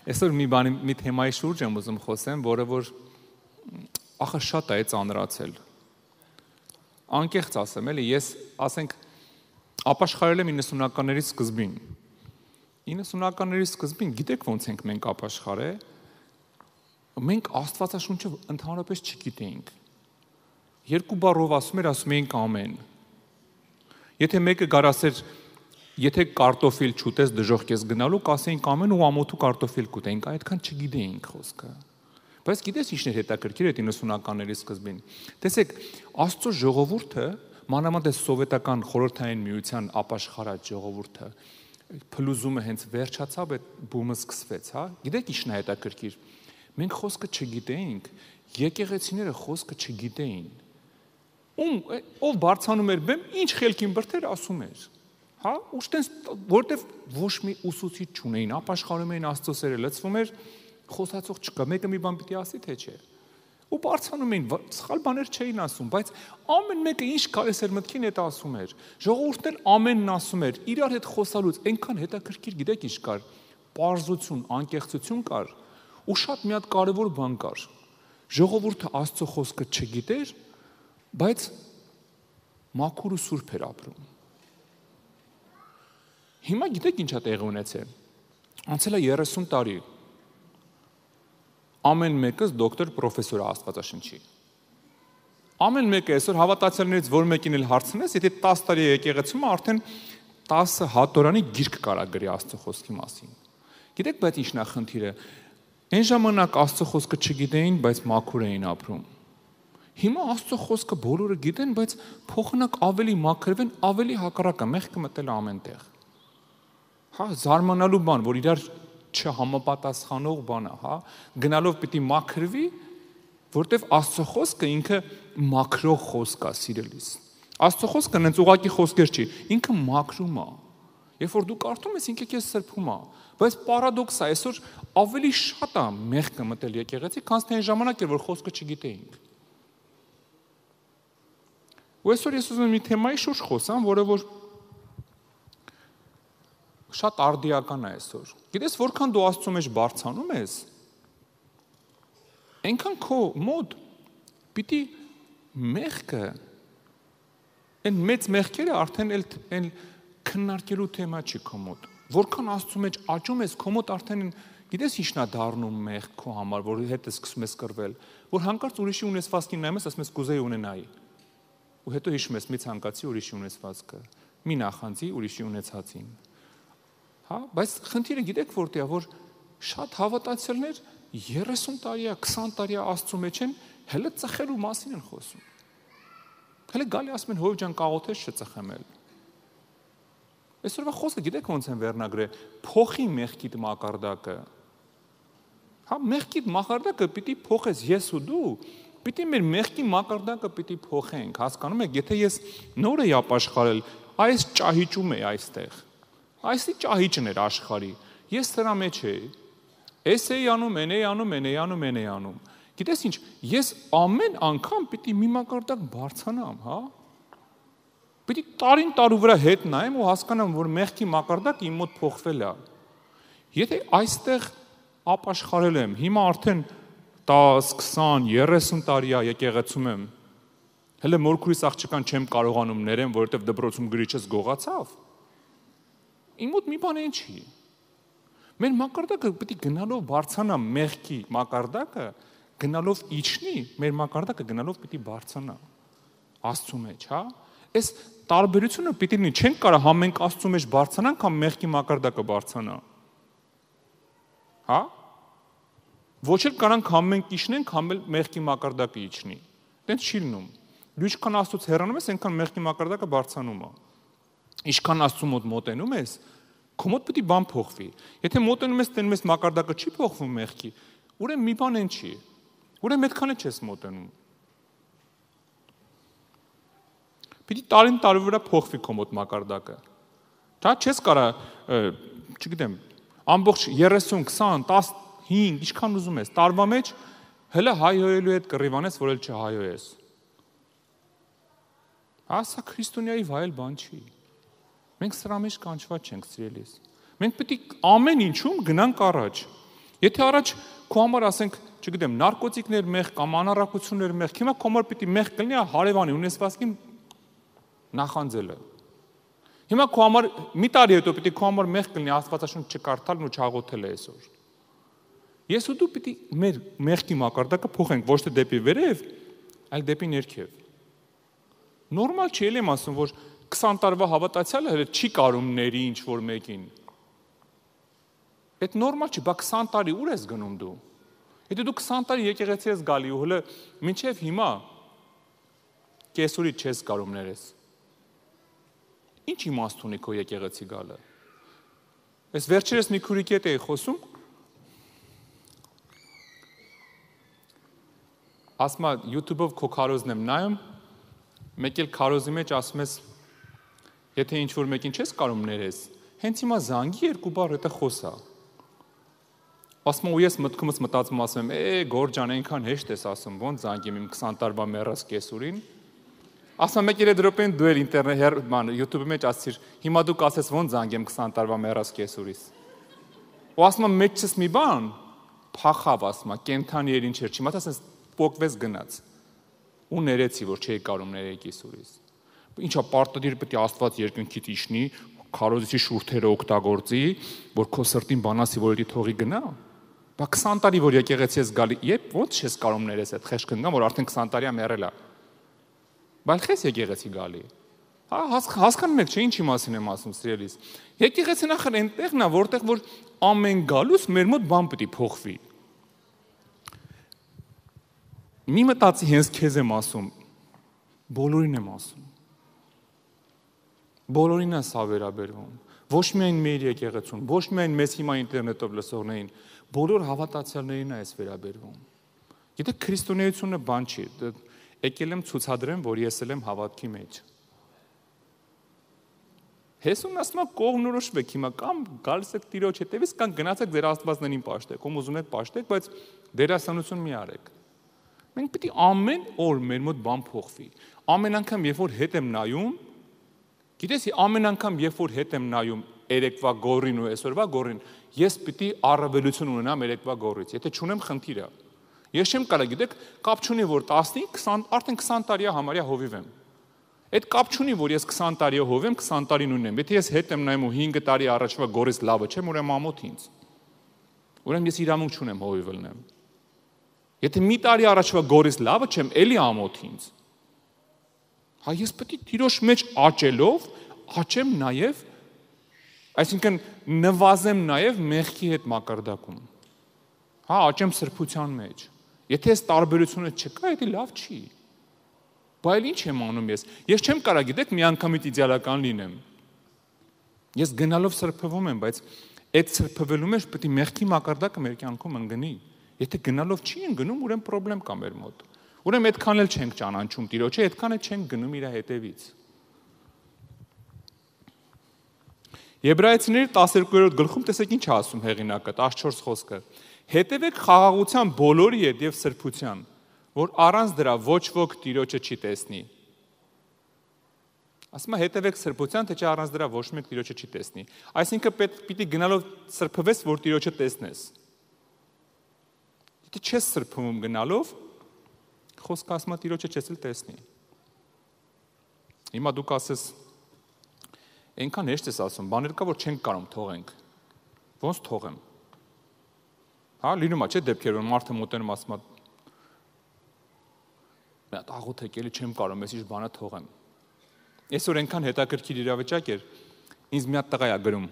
Այսօր մի թեմայի շուրջ եմ ուզում խոսեմ, որը որ ախր շատ է ծանրացել։ Անկեղծ ասեմ, էլի, ես ասենք ապաշխարել եմ 90-ականների սկզբին։ 90-ականների սկզբին գիտեք ոնց ենք մենք ապաշխարել։ Մենք Աստվածաշունչը ընդհանրապես չգիտեինք։ Երկու բառով ասում էինք ամեն։ Եթե մեկը գար ասեր, եթե կարտոֆիլ չուտես դժոխք ես գնալու, կասեինք ամեն ու ամոթու կարտոֆիլ կուտեինք, այդքան չգիտեինք խոսքը։ Բայց գիտես ինչ էր հետաքրքիր այդ 90-ականների սկզբին։ Տեսեք, Աստծո ժողովուրդը, մանավանդ այս սովետական խորհրդային միության ապաշխարած ժողովուրդը, փլուզումը հենց վերջացավ, այդ բումը սկսվեց, հա։ Գիտեք ինչն է հետաքրքիր։ Մենք խոսքը չգիտեինք, եկեղեցիները խոսքը չգիտեին։ Ով բարձանում էր բեմ, ինչ խելքին բրդեր ասում էր։ Հա, ուշտենց որտեվ ոչ մի ուսուցիչ չունեին, ապաշխարում էին Աստծո սերը, լցվում էր, խոսացող չկա, մեկը մի բան պիտի ասի, թե չէ։ Ու բարձանում էին, սխալ բաներ չէին ասում, բայց ամեն մեկը ինչ կարես էր մտքին այդ ասում էր։ Ժողովուրդն էլ ամենն ասում էր, իրար հետ խոսալուց այնքան հետաքրքիր գիտեք ինչ կար, պարզություն, անկեղծություն կար, ու շատ մի հատ կարևոր բան կար։ Ժողովուրդը Աստծո խոսքը չգիտեր, բայց մաքուր ու սուրբ էր ապրում։ Հիմա գիտեք ինչա տեղի ունեցել։ Անցել է 30 տարի։ Ամեն մեկս դոկտոր, պրոֆեսոր է Աստվածաշնչի։ Ամեն մեկը այսօր հավատացյալներից որ մեկին էլ հարցնես, եթե 10 տարի եկեղեցում արդեն 10 հատորանի գիրք կարա գրի Աստծո խոսքի մասին։ Գիտեք, բայց ինչն է խնդիրը։ Այն ժամանակ Աստծո խոսքը չգիտեին, բայց մաքուր էին ապրում։ Հիմա Աստծո խոսքը բոլորը գիտեն, բայց փոխանակ ավելի մաքրվեն, ավելի հակառակը մեղքը մտել ամենտեղ։ Հա, զարմանալու բան, որ իրար չհամապատասխանող բան է, հա, գնալով պիտի մաքրվի, որտեվ Աստծո խոսքը ինքը մաքրող խոսք է, սիրելիս։ Աստծո խոսքը նենց ուղակի խոսքեր չի, ինքը մաքրում է։ Երբ որ դու կարդում ես, ինքը քեզ սրբում է, բայց պարադոքս է, այսօր ավելի շատ է մեղքը մտել եկեղեցի, քան թե այն ժամանակ էր, որ խոսքը չգիտեինք։ Ու այսօր ես ուզում եմ մի թեմայի շուրջ խոսամ, որը որ շատ արդիական է այսօր։ Գիտես, որքան դու Աստծո մեջ բարձանում ես, այնքան քո մոտ պիտի մեղքը, այն մեծ մեղքերը արդեն էլ քննարկելու թեմա չի քո մոտ։ Որքան Աստծո մեջ աճում ես, քո մոտ արդեն գիտես ինչն է դառնում մեղք քո համար, որ հետ ես սկսում ես կռվել, որ հանկարծ ուրիշի ունեցվածքին նայում ես, ասում ես կուզեի ունենայի։ Ու հետո հիշում ես մի ցանկացի ուրիշի ունեցվածքը, մի նախանձի ուրիշի ունեցածին։ Հա, բայց խնդիրը գիտեք որտեղ է, որ շատ հավատացյալներ 30 տարի, 20 տարի Աստծո մեջ են, հələ ծխելու մասին են խոսում։ Հələ գալի ասում են հոյ ջան կաղոթես չծխեմ էլ։ Այսօրվա խոսքը գիտեք ոնց են վերնագրել, փոխի մեղքիդ մակարդակը։ Հա, մեղքիդ մակարդակը պիտի փոխես ես ու դու, պիտի մեր մեղքի մակարդակը պիտի փոխենք, հասկանում եք, եթե ես նոր եի ապաշխարել, այս ճահիճում է այստեղ։ Այսի ճահիճն էր աշխարհի։ Ես դրա մեջ էի։ Էս էի անում, են էի անում, են էի անում, են էի անում։ Գիտես ինչ, ես ամեն անգամ պիտի մի մակարդակ բարձրանամ, հա։ Պիտի տարին տարու վրա հետ նայեմ ու հասկանամ, որ մեղքի մակարդակը իմ մոտ փոխվել է։ Եթե այստեղ ապաշխարել եմ, հիմա արդեն 10, 20, 30 տարի է եկեղեցում եմ։ Հələ մորքուրիս աղջկան չեմ կարողանում ներեմ, որովհետև դպրոցում գրիչս գողացավ։ Իմ մոտ մի բան են չի։ Մեր մակարդակը պիտի գնալով բարձրանա մեղքի մակարդակը, գնալով իջնի, մեր մակարդակը գնալով պիտի բարձրանա։ Աստծո մեջ, հա։ Այս տարբերությունը պիտի լինի, չենք կարող համենք Աստծո մեջ բարձրանանք, կամ մեղքի մակարդակը բարձրանա։ Հա։ Ոչ էլ կարանք համենք իջնենք, համ էլ մեղքի մակարդակը իջնի։ Տենց չի լինում։ Դու ինչքան Աստծոց հեռանում ես, այնքան մեղքի մակարդակը բարձրանում է։ Ինչքան Աստծո մոտ մոտենում ես, քո մոտ պիտի բան փոխվի։ Եթե մոտենում ես, տենում ես մակարդակը չի փոխվում մեղքի, ուրեմն մի բան են չի։ Ուրեմն այդքան է չես մոտենում։ Պիտի տարին տարի վրա փոխվի քո մոտ մակարդակը։ Դա չես կարա, չգիտեմ, ամբողջ 30, 20, 15, ինչքան ուզում ես, տարվա մեջ հələ հայհոյելու հետ կռիվանես, որ էլ չհայհոյես։ Ասա քրիստոնյայի վայել բան չի։ Մենք սրա մեջ կանչված չենք, սիրելիս։ Մենք պետք է ամեն ինչում գնանք առաջ։ Եթե առաջ քո համար ասենք, չգիտեմ, նարկոտիկներ մեղ կամ անառակություններ մեղ, հիմա քո համար պիտի մեղ կլինի հարևանի ունեցվածքին նախանձելը։ Հիմա քո համար մի տարի հետո պիտի քո համար մեղ կլինի Աստվածաշունչ չկարդալն ու չաղոթելը այսօր։ Ես ու դու պիտի մեր մեղքի մակարդակը փոխենք ոչ թե դեպի վերև, այլ դեպի ներքև։ Նորմալ չի եմ ասում, որ 20 տարվա հավատացյալը հենց չի կարում ների ինչ որ մեկին։ Այդ նորմալ չի, բա 20 տարի ուր ես գնում դու։ Եթե դու 20 տարի եկեղեցի ես գալի ու հələ մինչև հիմա կեսուրի չես կարում ներես։ Ինչ իմաստ ունի քո եկեղեցի գալը։ Ես վերջերս մի քուրիկի հետ էի խոսում, ասում է YouTube-ով քո քարոզն եմ նայում, մեկ էլ քարոզի մեջ ասում ես, եթե ինչ որ մեկին չես կարում ներես, հենց հիմա զանգի 2 բառ հետը խոսա։ Ասում ու ես մտքումս մտածում ասում եմ, Գորջան, այնքան հեշտ ես ասում, ոնց զանգեմ իմ 20 տարվա մեռած կեսուրին։ Ասում մեկ էլ դրոպեն դու էլ ինտերնետ YouTube-ի մեջ ասիր, հիմա դու կասես ոնց զանգեմ 20 տարվա մեռած կեսուրիս։ Ու ասում եմ մեջս մի բան, փախավ ասում, կենթանի էր ինչ էր, չիմացա ասես պոկվես գնաց։ Ու ներեցի, որ չէի կարում ներեի կեսուրիս։ Ինչա պարտադիր պետք է Աստված երկնքից իջնի, քարոզիչի շուրթերը օգտագործի, որ քո սրտին բանասի, որ դի թողի գնա։ Բա 20 տարի որ եկեղեցի ես գալի, երբ ոնց չես կարում ներես այդ խեղճ կնգամ, որ արդեն 20 տարի է մեռել է։ Բայց քեզ եկեղեցի գալի։ Հա հասկանում եք, չէ՞ ինչի մասին եմ ասում, սիրելիս։ Եկեղեցին ախր այնտեղն է, որտեղ որ ամեն գալուց մեր մոտ բան պետք է փոխվի։ Մի մտածի հենց քեզ եմ ասում, բոլորին եմ ասում։ Բոլորին է սա վերաբերվում։ Ոչ միայն մեր եկեղեցուն, ոչ միայն մեզ հիմա ինտերնետով լսողներին, բոլոր հավատացյալներին է այս վերաբերվում։ Գիտեք, քրիստոնեությունը բան չի, եկել եմ ցուցադրեմ, որ ես եմ հավատքի մեջ։ Հեսուն ասում է կողմնորոշվեք հիմա կամ գալիս եք Տիրոջ հետևից կամ գնացեք ձեր աստվածներին պաշտեք, ում ուզում եք պաշտեք, բայց դերասանություն մի արեք։ Մենք պետք է ամեն օր մեր մոտ բան փոխվի։ Ամեն անգամ երբ որ հետ եմ նայում, գիտես, ամեն անգամ երբ որ հետ եմ նայում երեկվա գորին ու այսօրվա գորին, ես պիտի առավելություն ունենամ երեկվա գորից, եթե չունեմ խնդիր է։ Ես չեմ կարող, գիտեք, կապ չունի որ 10, 20, արդեն 20 տարի համարյա հովիվ եմ։ Այդ կապ չունի որ ես 20 տարի հով եմ, 20 տարին ունեմ։ Եթե ես հետ եմ նայում ու 5 տարի առաջվա գորից լավը չեմ, ուրեմն ամոթ ինձ։ Ուրեմն ես իրավունք չունեմ հովիվ լինեմ։ Եթե մի տարի առաջվա գորից լավը չեմ, էլի ամոթ ինձ։ Հա ես պետք է Տիրոջ մեջ աճելով, աճեմ նաև, այսինքն նվազեմ նաև մեղքի հետ մակարդակում։ Հա, աճեմ սրբության մեջ։ Եթե այս տարբերությունը չկա, դա լավ չի։ Բայց ինչ եմ անում ես։ Ես չեմ կարող, գիտեք, մի անգամից իդեալական լինեմ։ Ես գնալով սրբվում եմ, բայց այդ սրբվելու մեջ պետք է մեղքի մակարդակը մեր կյանքում ընկնի։ Եթե գնալով չի ընկնում, ուրեմն խնդրեմ կա մեր մոտ։ Ուրեմն այդքան էլ չենք ճանաչում Տիրոջը, այդքան էլ չենք գնում իր հետևից։ Եբրայեցիների 12-րդ գլխում տեսեք ինչ ասում հեղինակը, 14 խոսքը։ Հետևեք խաղաղության բոլորի հետ եւ սրբության, որ առանց դրա ոչ ոք Տիրոջը չի տեսնի։ Ասում է հետևեք սրբության, թե չէ առանց դրա ոչ մեկ Տիրոջը չի տեսնի։ Այսինքն պիտի գնալով սրբվես, որ Տիրոջը տեսնես։ Եթե չես սրբվում գնալով, խոսքը ասում է Տիրոջը չես էլ տեսնի։ Հիմա դուք ասես, այնքան հեշտ ես ասում, բաներ կա, որ չենք կարող թողենք։ Ոնց թողեմ։ Հա, լինում է, չէ՞ դեպքեր, որ մարդը մոտենում ասում է, «Մի հատ աղոթ եկել, չեմ կարող, ես ինչ բանը թողեմ»։ Այսօր այնքան հետաքրքիր իրավիճակ էր, ինձ մի հատ տղա է գրում։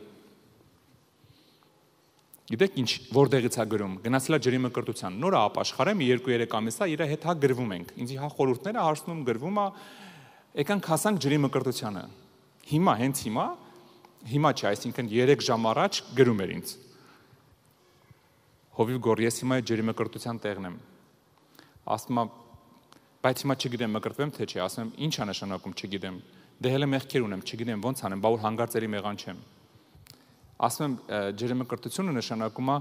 Գիտեք ինչ, որտեղից է գրում, գնացել է ջրի մկրտության, նոր է ապաշխարեմ, 2-3 ամիս է, իր հետ հա գրվում ենք, ինձ հա խորհուրդները հարցնում, գրվում է, եկանք հասանք ջրի մկրտությանը, հիմա, հենց հիմա չէ, այսինքն 3 ժամ առաջ գրում էր ինձ, հովիվ գոր, ես հիմա ջրի մկրտության տեղն եմ, ասում է, բայց հիմա չգիտեմ մկրտվեմ, թե չէ, ասում եմ, ինչ է նշանակում, չգիտեմ, դե հələ մեղքեր ունեմ, չգիտեմ, ոնց անեմ, բա որ հանգարցելի մեղան չեմ։ Ասում եմ, ջրի մկրտությունը նշանակում է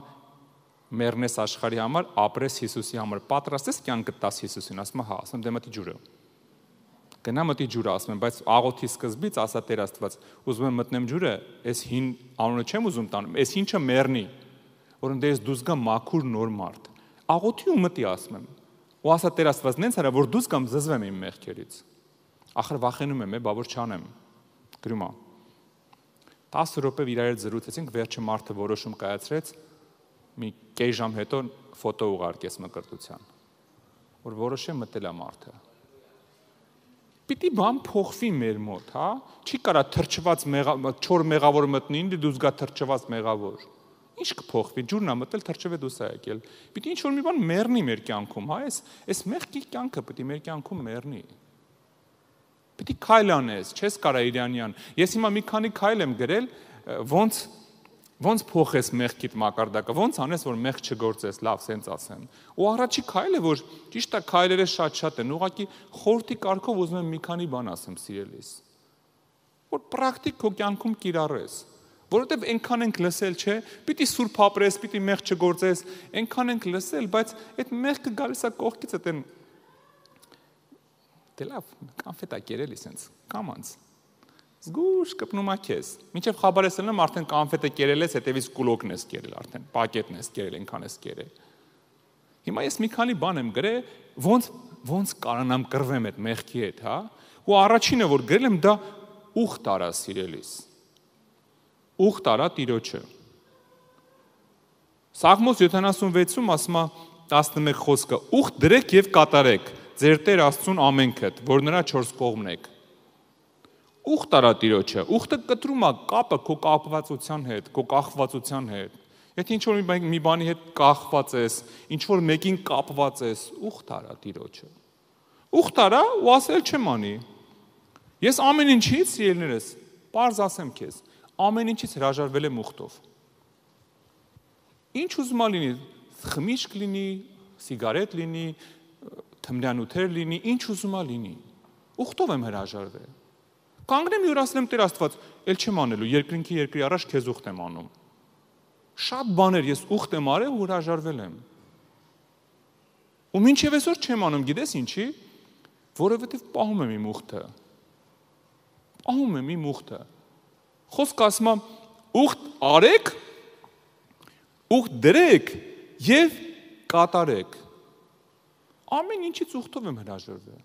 մեռնես աշխարհի համար, ապրես Հիսուսի համար, պատրաստ ես կյանքդ տաս Հիսուսին, ասում է, հա, ասում եմ, դե մտի ջուրը։ Գնա մտի ջուրը, ասում եմ, բայց աղոթի սկզբից ասա Տեր Աստված, ուզում եմ մտնեմ ջուրը, այս հին անունը չեմ ուզում տանում, այս ինչը մեռնի, որ ընդես դուս գամ մաքուր նոր մարդ։ Աղոթի ու մտի ասում եմ։ Ու ասա Տեր Աստված նենց արա, որ դուս գամ զզվեմ իմ մեղքերից։ Ախր վախենում եմ, բա որ չանեմ։ Գրում է 10 րոպե իրար հետ զրուցեցինք, վերջը մարդը որոշում կայացրեց, մի կես ժամ հետո ֆոտո ուղարկեց մկրտության, որ որոշեմ մտել է մարդը։ Պիտի բան փոխվի մեր մոտ, հա? Չի կարա թրջված չոր մեղավոր մտնի, ինձ դուս գա թրջված մեղավոր։ Ինչ կփոխվի, ջուրն է մտել, թրջվե դուս է եկել։ Պիտի ինչ որ մի բան մեռնի մեր կյանքում, հա? Այս մեղքի կյանքը պիտի մեր կյանքում մեռնի։ Պիտի քայլ անես, չես կարա Իրանյան։ Ես հիմա մի քանի քայլ եմ գրել, ոնց փոխես մեղքիդ մակարդակը, ոնց անես, որ մեղք չգործես, լավ, սենց ասեմ։ Ու առաջի քայլը, որ ճիշտ է քայլերը շատ են, ուղղակի խորհրդի կարգով ուզում եմ մի քանի բան ասեմ սիրելիս։ Որ պրակտիկ քո կյանքում կիրառես, որովհետև այնքան ենք լսել, չէ, պիտի սուրբ ապրես, պիտի մեղք չգործես, այնքան ենք լսել, բայց այդ մեղքը գալիս է կողքից այդեն դե լավ, կոնֆետա կերելի սենց, կամանց։ Զգուշ կպնում է քեզ։ Մինչև խաբարես ելնեմ, արդեն կոնֆետը կերել ես, հետևից կուլոկն ես կերել, արդեն պակետն ես կերել, այնքան ես կերել։ Հիմա ես մի քանի բան եմ գրել, ոնց կարանամ կռվեմ այդ մեղքի հետ, հա։ Ու առաջինը որ գրել եմ, դա ուխտ արա սիրելիս։ Ուխտ արա Տիրոջը։ Սաղմոս 76-ում ասում է 11 խոսքը. ուխտ դրեք եւ կատարեք ձեր Տեր Աստծուն ամենքդ, որ նրա 4 կողմն եք։ Ուխտ արա Տիրոջը, ուխտը կտրում է կապը քո կապվածության հետ, քո կախվածության հետ։ Եթե ինչ որ մի բանի հետ կախված ես, ինչ որ մեկին կապված ես, ուխտ արա Տիրոջը։ Ուխտ արա ու ասել չեմ անի։ Ես ամեն ինչից, սիրելիներս, պարզ ասեմ քեզ, ամեն ինչից հրաժարվել եմ ուխտով։ Ինչ ուզում լինի, խմիչք լինի, սիգարետ լինի, թմրանյութեր լինի, ինչ ուզում լինի։ Ուխտով եմ հրաժարվել։ Կանգնեմ ու ասեմ Տեր Աստված, ել չեմ անելու, երկրի առաջ քեզ ուխտ եմ անում։ Շատ բաներ ես ուխտ եմ արել ու հրաժարվել եմ։ Ու մինչև այսօր չեմ անում, գիտես ինչի, որովհետև պահում եմ իմ ուխտը։ Պահում եմ իմ ուխտը։ Խոսքը ասում է ուխտ արեք, ուխտ դրեք եւ կատարեք։ Ամեն ինչից ուխտով եմ հրաժարվել։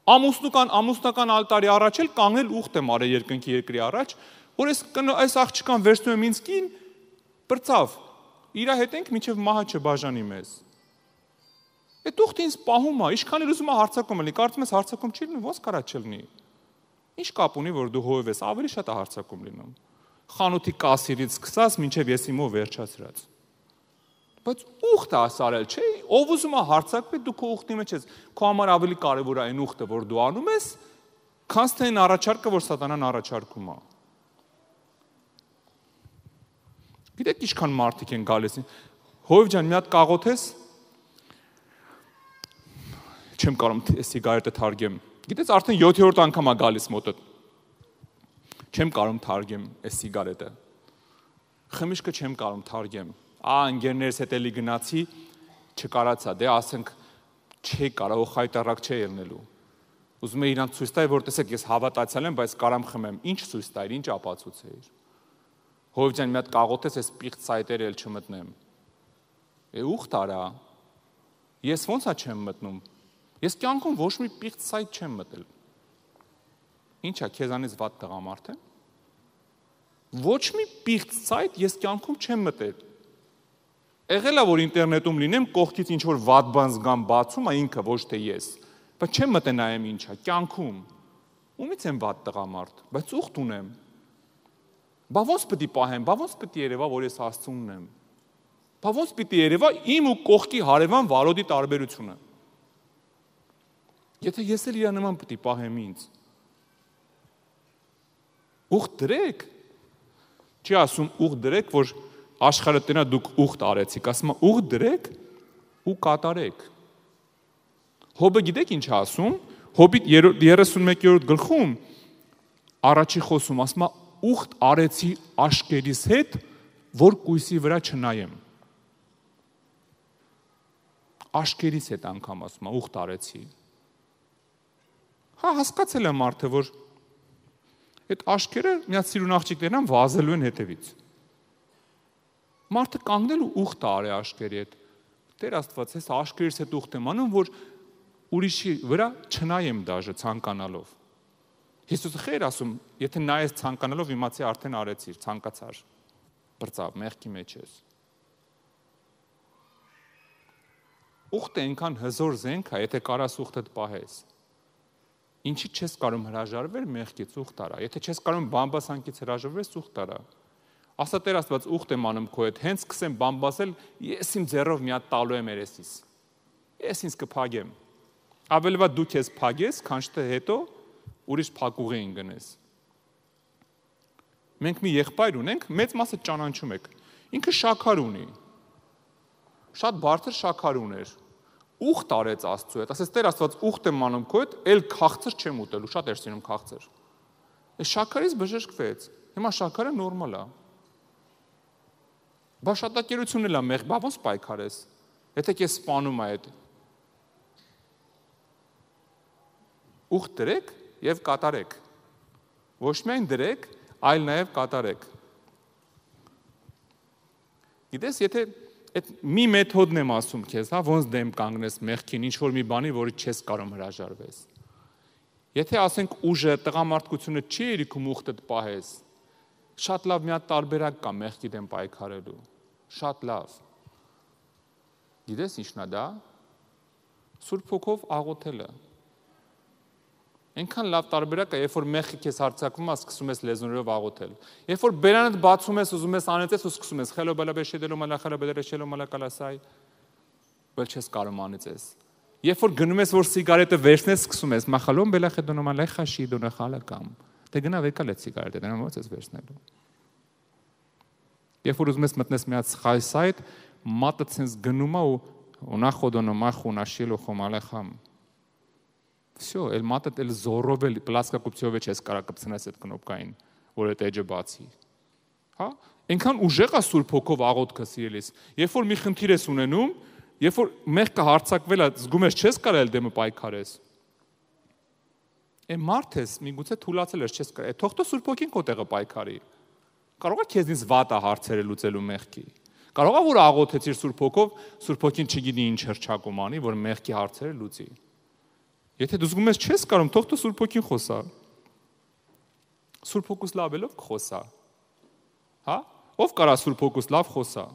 Ամուսնական ալտարի առաջ էլ կանգնել ուխտ եմ արել երկրի առաջ, որ այս աղջկան վերցնում եմ ինձ կին, բրծավ, իրա հետ ենք մինչև մահը չբաժանի մեզ։ Այդ ուխտը ինձ պահում է, ինչքան էլ ուզում է հարցակում լինի, կարծում ես հարցակում չի լինի, ոնց կարա չլինի։ Ինչ կապ ունի, որ դու հոյվ ես, ավելի շատ է հարցակում լինում։ Խանութի կասիրից սկսած մինչև եսիմով վերջացրած։ Բայց ուխտ է ասարել, չէ՞, ով ուզում է հարցակվի, դու քո ուխտի մեջ ես, քո համար ավելի կարևոր է այն ուխտը, որ դու անում ես, քան թե այն առաջարկը, որ սատանան առաջարկում է։ Գիտեք ինչքան մարդիկ են գալիս։ Հովիվ ջան, մի հատ կաղոթես։ Չեմ կարող սիգարետը թարգեմ։ Գիտես արդեն 7-րդ անգամ է գալիս մոտդ։ Չեմ կարող թարգեմ այս սիգարետը։ Խմիչքը չեմ կարող թարգեմ։ Ընկերներս հետ էլի գնացի, չկարացա, դե ասենք չի կարող խայտարակ չի ելնելու։ Ուզում եմ իրանք ցույց տալ, որ տեսեք, ես հավատացյալ եմ, բայց կարամ խմեմ։ Ինչ ցույց տալ, ինչ ապացուցեիր։ Հովիվ ջան, մի հատ կաղոթես, այս պիղծ սայտերը էլ չմտնեմ։ Ուխտ արա։ Ես ոնց է չեմ մտնում։ Ես կյանքում ոչ մի պիղծ սայտ չեմ մտել։ Ինչ է, քեզանից վատ տղամարդ եմ։ Ոչ մի պիղծ սայտ ես կյանքում չեմ մտել։ Եղել է, որ ինտերնետում լինեմ, կողքից ինչ որ վատ բան զգամ բացում, ինքը ոչ թե ես։ Բայց չեմ մտել նայեմ ինչ է, կյանքում։ Ումից եմ վատ տղամարդ, բայց ուխտ ունեմ։ Բա ոնց պիտի պահեմ, բա ոնց պիտի երևա, որ ես Աստծունն եմ։ Բա ոնց պիտի երևա իմ ու կողքի հարևան Վարոդի տարբերությունը։ Եթե ես էլ իրա նման պիտի պահեմ ինձ։ Ուխտ դրեք։ Չի ասում ուխտ դրեք, որ աշխարհը տնա դուք ուխտ արեցիք, ասում է ուխտ դրեք ու կատարեք։ Հոբը գիտեք ինչ է ասում։ Հոբի 31-րդ գլխում առաջի խոսում ասում է ուխտ արեցի աշկերիս հետ, որ կույսի վրա չնայեմ։ Աշկերիս հետ անգամ ասում է ուխտ արեցի։ Հա հասկացել եմ մարդը, որ այդ աշկերը մի հատ սիրուն աղջիկներն են վազելու են հետևից։ Մարդը կանգնել ու ուխտ արի աշկերի հետ։ Տեր Աստված, ես աշկերից հետ ուխտ եմ անում, որ ուրիշի վրա չնայեմ դաժե ցանկանալով։ Հիսուսը խեր ասում, եթե նայես ցանկանալով, իմացի արդեն արեցիր, ցանկացար։ Բրծավ, մեղքի մեջ ես։ Ուխտը այնքան հզոր զենք է, եթե կարաս ուխտդ պահես։ Ինչի չես կարող հրաժարվել մեղքից ուխտ արա։ Եթե չես կարող բամբասանքից հրաժարվել, ուխտ արա։ Ասա Տեր Աստված, ուխտ եմ անում քո հետ, հենց սկսեմ բամբասել, ես իմ ձեռով մի հատ տալու եմ երեսիս։ Ես ինձ կփագեմ։ Ավելի վատ դու քեզ փագես, քան թե հետո ուրիշ փակուղին գնես։ Մենք մի եղբայր ունենք, մեծ մասը ճանաչում եք։ Ինքը շաքար ունի։ Շատ բարձր շաքար ուներ։ Ուխտ արեց Աստծու հետ, ասես Տեր Աստված, ուխտ եմ անում քո հետ, էլ քաղցր չեմ ուտելու, շատ էր սիրում քաղցր։ Այս շաքարից բժշկվեց։ Հիմա շաքարը նորմալ է։ Բաշատակերությունն էլ է մեղ, բա ոնց պայքարես։ Եթե քեզ սպանում է այդ։ Ուխտ դրեք եւ կատարեք։ Ոչ միայն դրեք, այլ նաեւ կատարեք։ Գիտես, եթե այդ մի մեթոդն եմ ասում քեզ, հա, ոնց դեմ կանգնես մեղքին, ինչ որ մի բանի, որի չես կարող հրաժարվես։ Եթե ասենք ուժը, տղամարդկությունը չի երիքում ուխտդ պահես, շատ լավ մի հատ տարբերակ կա մեղքի դեմ պայքարելու։ Շատ լավ։ Գիտես ինչն է դա։ Սուրբ Հոգով աղոթելը։ Այնքան լավ տարբերակ է, երբ որ մեղքը քեզ հարձակվում է, սկսում ես լեզուներով աղոթել։ Երբ որ բերանդ բացում ես, ուզում ես անեցես ու սկսում ես խելո բալաբեշեդելով մալախալաբեդերեշելով մալակալասայ, բայց չես կարող անեցես։ Երբ որ գնում ես, որ սիգարետը վերցնես, սկսում ես մախալոն բելախեդոնոմա լեխաշի դոնախալակամ։ Դե գնա վեկալ այդ սիգարետը, դրանով ո՞նց ես վերցնելու։ Երբ որ ուզում ես մտնես մի հատ սխայսայդ, մատը ցենց գնում է ու նախոդոնոմա խունաշիլո խոմալեխամ։ Всё, էլ մատը էլ զորով էլ պլասկակոպցիով չես կարա կպցնես այդ կնոպկային, որ այդ էջը բացի։ Հա? Այնքան ուժեղ է Սուրբ Հոգով աղոթքը սիրելիս։ Երբ որ մի խնդիր ես ունենում, երբ որ մեղքը հարձակվել է, զգում ես չես կարա էլ դեմը պայքարես։ Այն մարդ ես, միգուցե թուլացել ես, չես կարա։ Թող տո Սուրբ Հոգին քո տեղը պայքարի։ Կարող է քեզնից վատ է հարցերը լուծելու մեղքի։ Կարող է որ աղոթեցիր Սուրբ Հոգով, Սուրբ Հոգին չգիտի ինչ հրճակում անի, որ մեղքի հարցերը լուծի։ Եթե դու զգում ես չես կարող, թող տո Սուրբ Հոգին խոսա։ Սուրբ Հոգուս լավելով կխոսա։ Հա? Ով կարա Սուրբ Հոգուս լավ խոսա։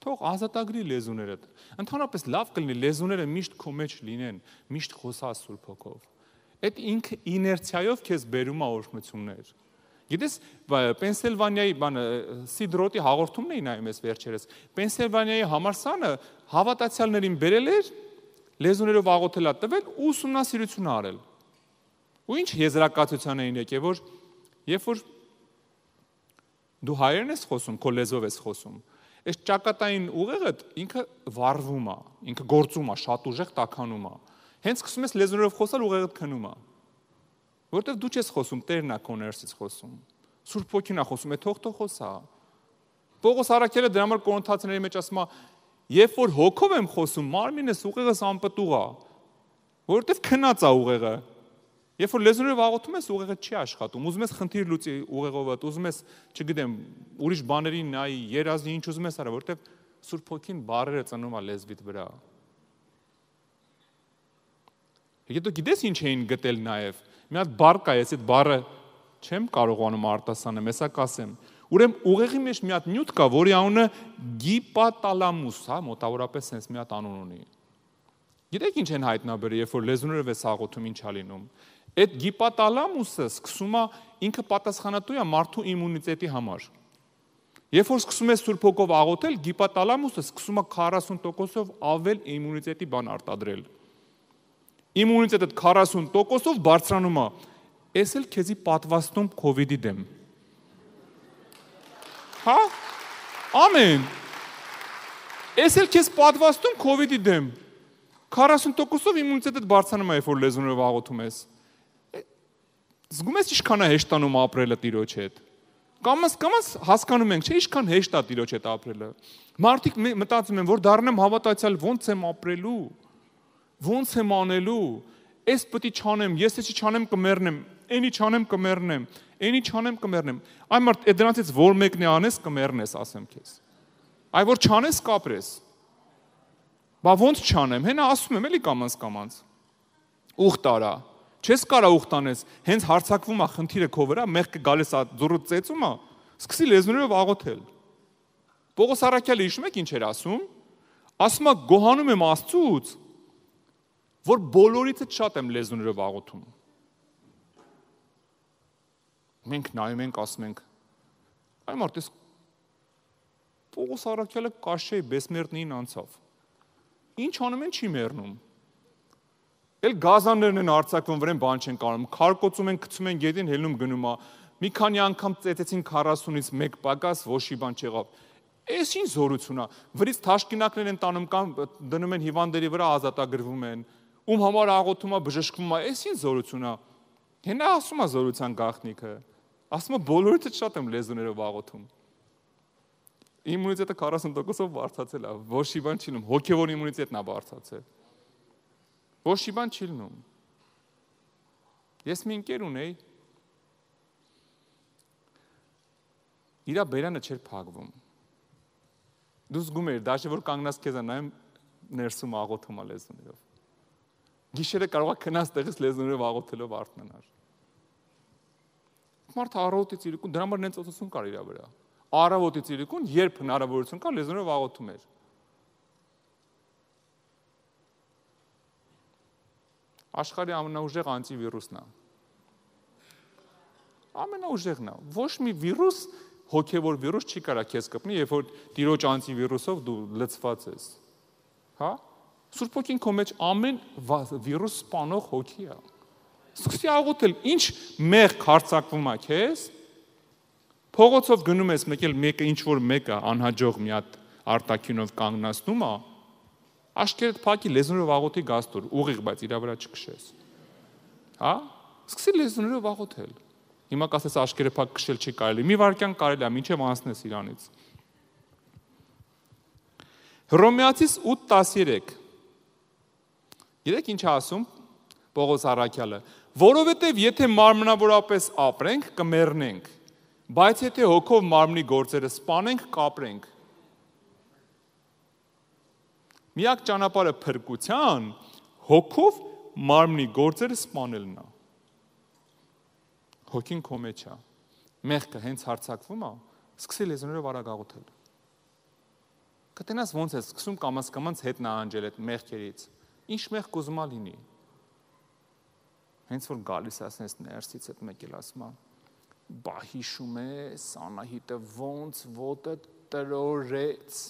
Թող ազատագրի լեզուներդ։ Ընդհանրապես լավ կլինի լեզուները միշտ քո մեջ լինեն, միշտ խոսա Սուրբ Հոգով։ Այդ ինքը իներցիայով քեզ բերում է օրհնություններ։ Գիտես, Պենսիլվանիայի Սիդրոտի հաղորդումն էին նայում ես վերջերս։ Պենսիլվանիայի համալսարանը հավատացյալներին բերել էր լեզուներով աղոթել է տվել ու ուսումնասիրություն արել։ Ու ինչ եզրակացության էին եկել, որ երբ որ դու հայերեն ես խոսում, քո լեզվով ես խոսում, այս ճակատային ուղեղդ ինքը վառվում է, ինքը գործում է, շատ ուժեղ տաքանում է։ Հենց սկսում ես լեզուներով խոսալ, ուղեղդ քնում է։ Որտեվ դու չես խոսում, Տերն է քո ներսից խոսում։ Սուրբ Հոգին է խոսում, թող խոսա։ Պողոս առաքյալը դրա համար Կորինթացիների մեջ ասում է, երբ որ հոգով եմ խոսում, մարմինս ուղեղս անպտուղ է, որովհետև քնած է ուղեղը։ Երբ որ լեզուներով աղոթում ես, ուղեղը չի աշխատում, ուզում ես խնդիր լուծի ուղեղով, ուզում ես, չգիտեմ, ուրիշ բաների նայի, երազի, ինչ ուզում ես արա, որովհետև Սուրբ Հոգին բառերը ծնում է լեզվիդ վրա։ Հետո գիտես ինչ էին գտել նաև։ Մի հատ բառ կա, ես այդ բառը չեմ կարողանում արտասանեմ, հեսա կասեմ։ Ուրեմն ուղեղի մեջ մի հատ նյութ կա, որի անունը գիպատալամուս, հա, մոտավորապես sense մի հատ անուն ունի։ Գիտեք ինչ են հայտնաբերել, երբ որ լեզուներով ես աղոթում ինչ է լինում։ Այդ գիպատալամուսը սկսում է ինքը պատասխանատու է մարդու իմունիտետի համար։ Երբ որ սկսում ես Սուրբ Հոգով աղոթել, գիպատալամուսը սկսում է 40%-ով ավել իմունիտետի բան արտադրել։ Իմունիտետը 40%-ով բարձրանում է։ Էս էլ քեզի պատվաստում COVID-ի դեմ։ Հա? Ամեն։ Էս էլ քեզ պատվաստում COVID-ի դեմ։ 40%-ով իմունիտետը բարձրանում է, երբ որ լեզուներով աղոթում ես։ Զգում ես ինչքան է հեշտանում ապրելը Տիրոջ հետ։ Կամաց հասկանում ենք, չէ՞, ինչքան հեշտ է Տիրոջ հետ ապրելը։ Մարդիկ մտածում են, որ դառնեմ հավատացյալ, ո՞նց եմ ապրելու։ Ո՞նց եմ անելու։ Էս պետք է չանեմ, ես էսի չանեմ կմեռնեմ, այնի չանեմ կմեռնեմ։ Էնի չանեմ կմեռնեմ։ Այն մարդ դրանից որ մեկն է անես կմեռնես, ասեմ քեզ։ Այ որ չանես կապրես։ Բա ոնց չանեմ։ Հենա ասում եմ էլի կամանց։ Ուխտ արա։ Չես կարա ուխտ անես, հենց հարցակվում է խնդիրը քո վրա, մեղքը գալիս է ձուռը ծեծում է, սկսի լեզուներով աղոթել։ Պողոս առաքյալը հիշում եք ինչ էր ասում։ Ասում է գոհանում եմ Աստծուց, որ բոլորիցս շատ եմ լեզուներով աղոթում։ Մենք նայում ենք, ասում ենք, այ մարդ էս Պողոս առաքյալը կաշեի բեսմերտնին անցավ։ Ինչ անում են չի մեռնում։ Էլ գազաններն են արձակվում, վրան բան չեն կարում, քարկոծում են, գցում են գետին, հելնում գնում է։ Մի քանի անգամ ծեծեցին 40-ից 1 պակաս, ոչի բան չեղավ։ Էս ինչ զորություն է։ Վրից թաշկինակներ են տանում կամ դնում են հիվանդերի վրա ազատագրվում են։ Ում համար աղոթում է, բժշկվում է, էս ինչ զորություն է։ Հենա ասում է զորության գաղտնիքը։ Ասում է բոլորից շատ եմ լեզուներով աղոթում։ Իմունիտետը 40%-ով բարձրացել է, ոչի բան չի լինում, հոգևոր իմունիտետն է բարձրացել։ Ոչի բան չի լինում։ Ես մի ընկեր ունեի, իրա բերանը չէր փակվում։ Դու զգում էիր, դաշը որ կանգնած քեզ նայում ներսում աղոթում է լեզուներով։ Գիշերը կարող է քնած տեղից լեզուներով աղոթելով արթնանալ։ Մարդը առավոտից իրիկուն դրա համար նենց օծություն կար իրա վրա։ Առավոտից իրիկուն երբ հնարավորություն կա լեզուներով աղոթում էր։ Աշխարհի ամենաուժեղ անտիվիրուսն է։ Ամենաուժեղն է։ Ոչ մի վիրուս, հոգևոր վիրուս չի կարա քեզ կպնի, երբ որ տիրոջ անտիվիրուսով դու լցված ես։ Հա? Սուրբ Հոգին քո մեջ ամեն վիրուս սպանող հոգի է։ Սկսի աղոթել, ինչ մեղք հարձակվում է քեզ։ Փողոցով գնում ես, մեկը ինչ որ մեկը անհաջող մի հատ արտաքինով կանգնացնում է, աշկերտ փակի լեզուներով աղոթի գաստոր, ուղիղ, բայց իրա վրա չքշես։ Հա? Սկսի լեզուներով աղոթել։ Հիմա կասես աշկերը փակ քշել չի կարելի։ Մի վարքյան կարելի է, մինչև անցնես իրանից։ Հռոմեացիս 8:13։ Գիտեք ինչ է ասում Պողոս առաքյալը, որովհետև եթե մարմնավորապես ապրենք, կմեռնենք, բայց եթե հոգով մարմնի գործերը սպանենք, կապրենք։ Միակ ճանապարհը փրկության հոգով մարմնի գործերը սպանելն է։ Հոգին քո մեջ է։ Մեղքը հենց հարձակվում է, սկսի լեզուներով արագ աղոթել։ Կտենաս ոնց է սկսում կամաց հետ նահանջել այդ մեղքերից։ Ինչ մեղք ուզում է լինի։ Հենց որ գալիս ասես ներսից այդ մեկ էլ ասում է, բա հիշում ես Անահիտը ոնց ոտը տրորեց։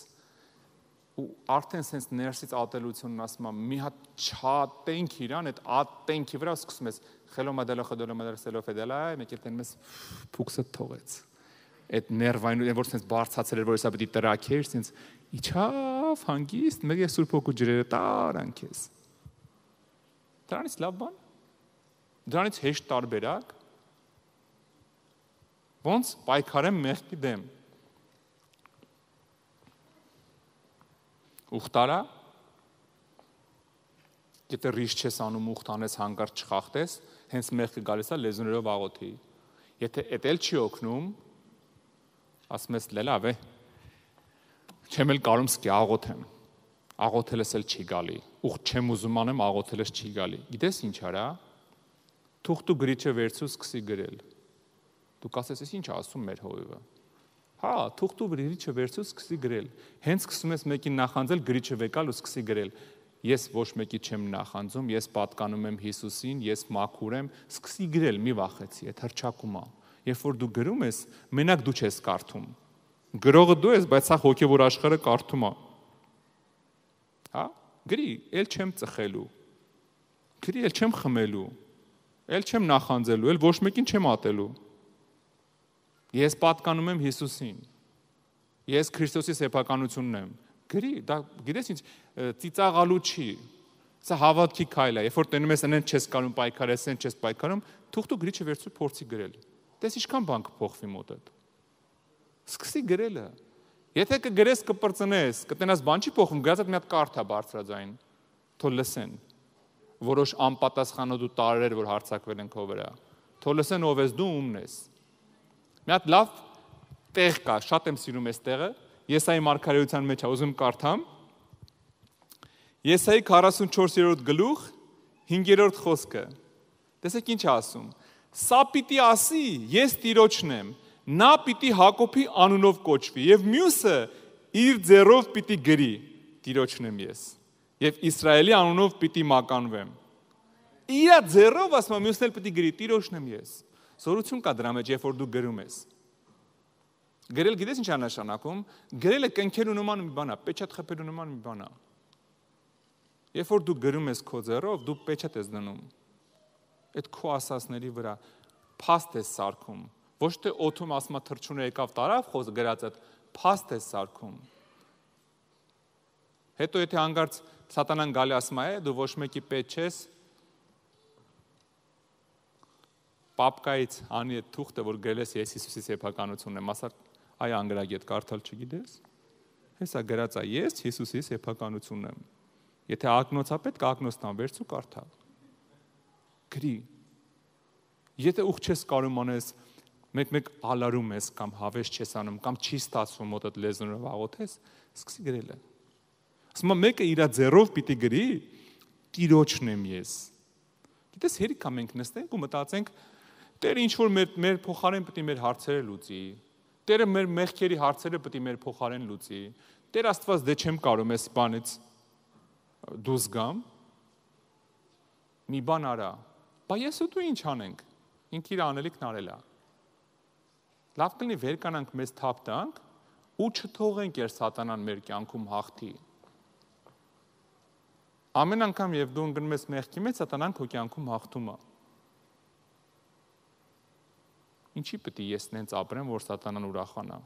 Ու արդեն sense ներսից ատելությունն ասում է մի հատ չատենք իրան այդ ատենքի վրա սկսում ես խելոմադելո խդոլոմադել սելոֆեդելա մեկ էլ տենում ես փուքսը թողեց այդ ներվային որ sense բարձացել էր որ հեսա պիտի տրակեր sense իջավ հանգիստ մեկ է Սուրբ Հոգու ջրերը տարան քեզ դրանից լավ բան դրանից հեշտ տարբերակ ոնց պայքարեմ մեղքի դեմ Ուխտարա, եթե ռիշ չես անում ուխտ անես հանգարտ չխախտես, հենց մեղքը գալիս է լեզուներով աղոթի։ Եթե էդ էլ չի օգնում, ասում ես լավ է, չեմ էլ կարում սկի աղոթեմ, աղոթելս էլ չի գալի, ուխտ չեմ ուզում անեմ, աղոթելս չի գալի։ Գիտես ինչ արա, թուղթու գրիչը վերցու սկսի գրել, դու կասես ես ինչ ասում մեր հովիվը։ Հա, թուղթու գրիչը վերցու սկսի գրել։ Հենց սկսում ես մեկին նախանձել, գրիչը վեկալ ու սկսի գրել։ Ես ոչ մեկի չեմ նախանձում, ես պատկանում եմ Հիսուսին, ես մաքուր եմ, սկսի գրել, մի վախեցի, այդ հռչակում է։ Երբ որ դու գրում ես, մենակ դու չես կարդում։ Գրողը դու ես, բայց սա հոգևոր աշխարհը կարդում է։ Հա, գրի, ել չեմ ծխելու։ Գրի, ել չեմ խմելու։ Ել չեմ նախանձելու, ել ոչ մեկին չեմ ատելու։ Ես պատկանում եմ Հիսուսին։ Ես Քրիստոսի սեփականությունն եմ։ Գրի, դա գիտես ինչ ծիծաղալու չի։ Սա հավատքի քայլ է։ Երբ որ տենում ես այնեն չես կարող պայքարես, այն չես պայքարում, թուղթու գրիչը վերցու փորձի գրել։ Տես ինչքան բան կփոխվի մոտդ։ Սկսի գրելը։ Եթե կգրես կպրծնես, կտենաս բան չի փոխվում, գազած մի հատ կարթա բարձրաձայն։ Թող լսեն։ Որոշ անպատասխանոդու տարրեր, որ հարցակվել են քո վրա։ Թող լսեն ով ես դու, ումն ես։ Մի հատ լավ տեղ կա, շատ եմ սիրում այս տեղը, Եսայի մարգարեության մեջ է, ուզում կարդամ։ Եսայի 44-րդ գլուխ 5-րդ խոսքը։ Տեսեք ինչ է ասում։ Սա պիտի ասի, ես Տիրոջն եմ, նա պիտի Հակոբի անունով կոչվի եւ մյուսը իր ձեռով պիտի գրի, Տիրոջն եմ ես։ Եվ Իսրայելի անունով պիտի մականվեմ։ Իր ձեռով ասում եմ մյուսն էլ պիտի գրի, Տիրոջն եմ ես։ Զորություն կա դրա մեջ, երբ որ դու գրում ես։ Գրել գիտես ինչ է նշանակում։ Գրելը կնքելու նման մի բան է, պեչատ խփելու նման մի բան է։ Երբ որ դու գրում ես քո ձեռով, դու պեչատ ես դնում։ Այդ քո ասածների վրա փաստ ես սարքում։ Ոչ թե օթում ասма թրջունը եկավ տարավ խոս գրածը, փաստ ես սարքում։ Հետո եթե հանգարց սատանան գալի ասում է, դու ոչ մեկի պետք չես, պապկայից անի այդ թուղթը, որ գրել ես ես Հիսուսի սեփականությունն եմ, ասա, այ անգրագետ կարդալ չգիտես։ Հեսա գրած է ես Հիսուսի սեփականությունն եմ։ Եթե ակնոցա պետք ակնոցն վերցու կարդա։ Գրի։ Եթե ուղ չես կարում անես, մեկ ալարում ես կամ հավես չես անում կամ չի ստացվում մոտդ լեզունով աղոթես, սկսի գրելը։ Ասում եմ մեկը իր ձեռով պիտի գրի, Տիրոջն եմ ես։ Գիտես հերիք կա մենք նստենք ու մտածենք, Տերը ինչ որ մեր փոխարեն պետք է մեր հարցերը լուծի։ Տերը մեր մեղքերի հարցերը պետք է մեր փոխարեն լուծի։ Տեր Աստված դե չեմ կարող այս բանից դուրս գամ։ Մի բան արա։ Բա ես ու դու ինչ անենք։ Ինքը իր անելիքն արել է։ Լավ կլինի վեր կանանք մեզ թափ տանք ու չթողենք երբ սատանան մեր կյանքում հաղթի։ Ամեն անգամ եւ դու ընկնում ես մեղքի մեջ, սատանան քո կյանքում հաղթում է։ Ինչի պետք է ես նենց ապրեմ, որ սատանան ուրախանա։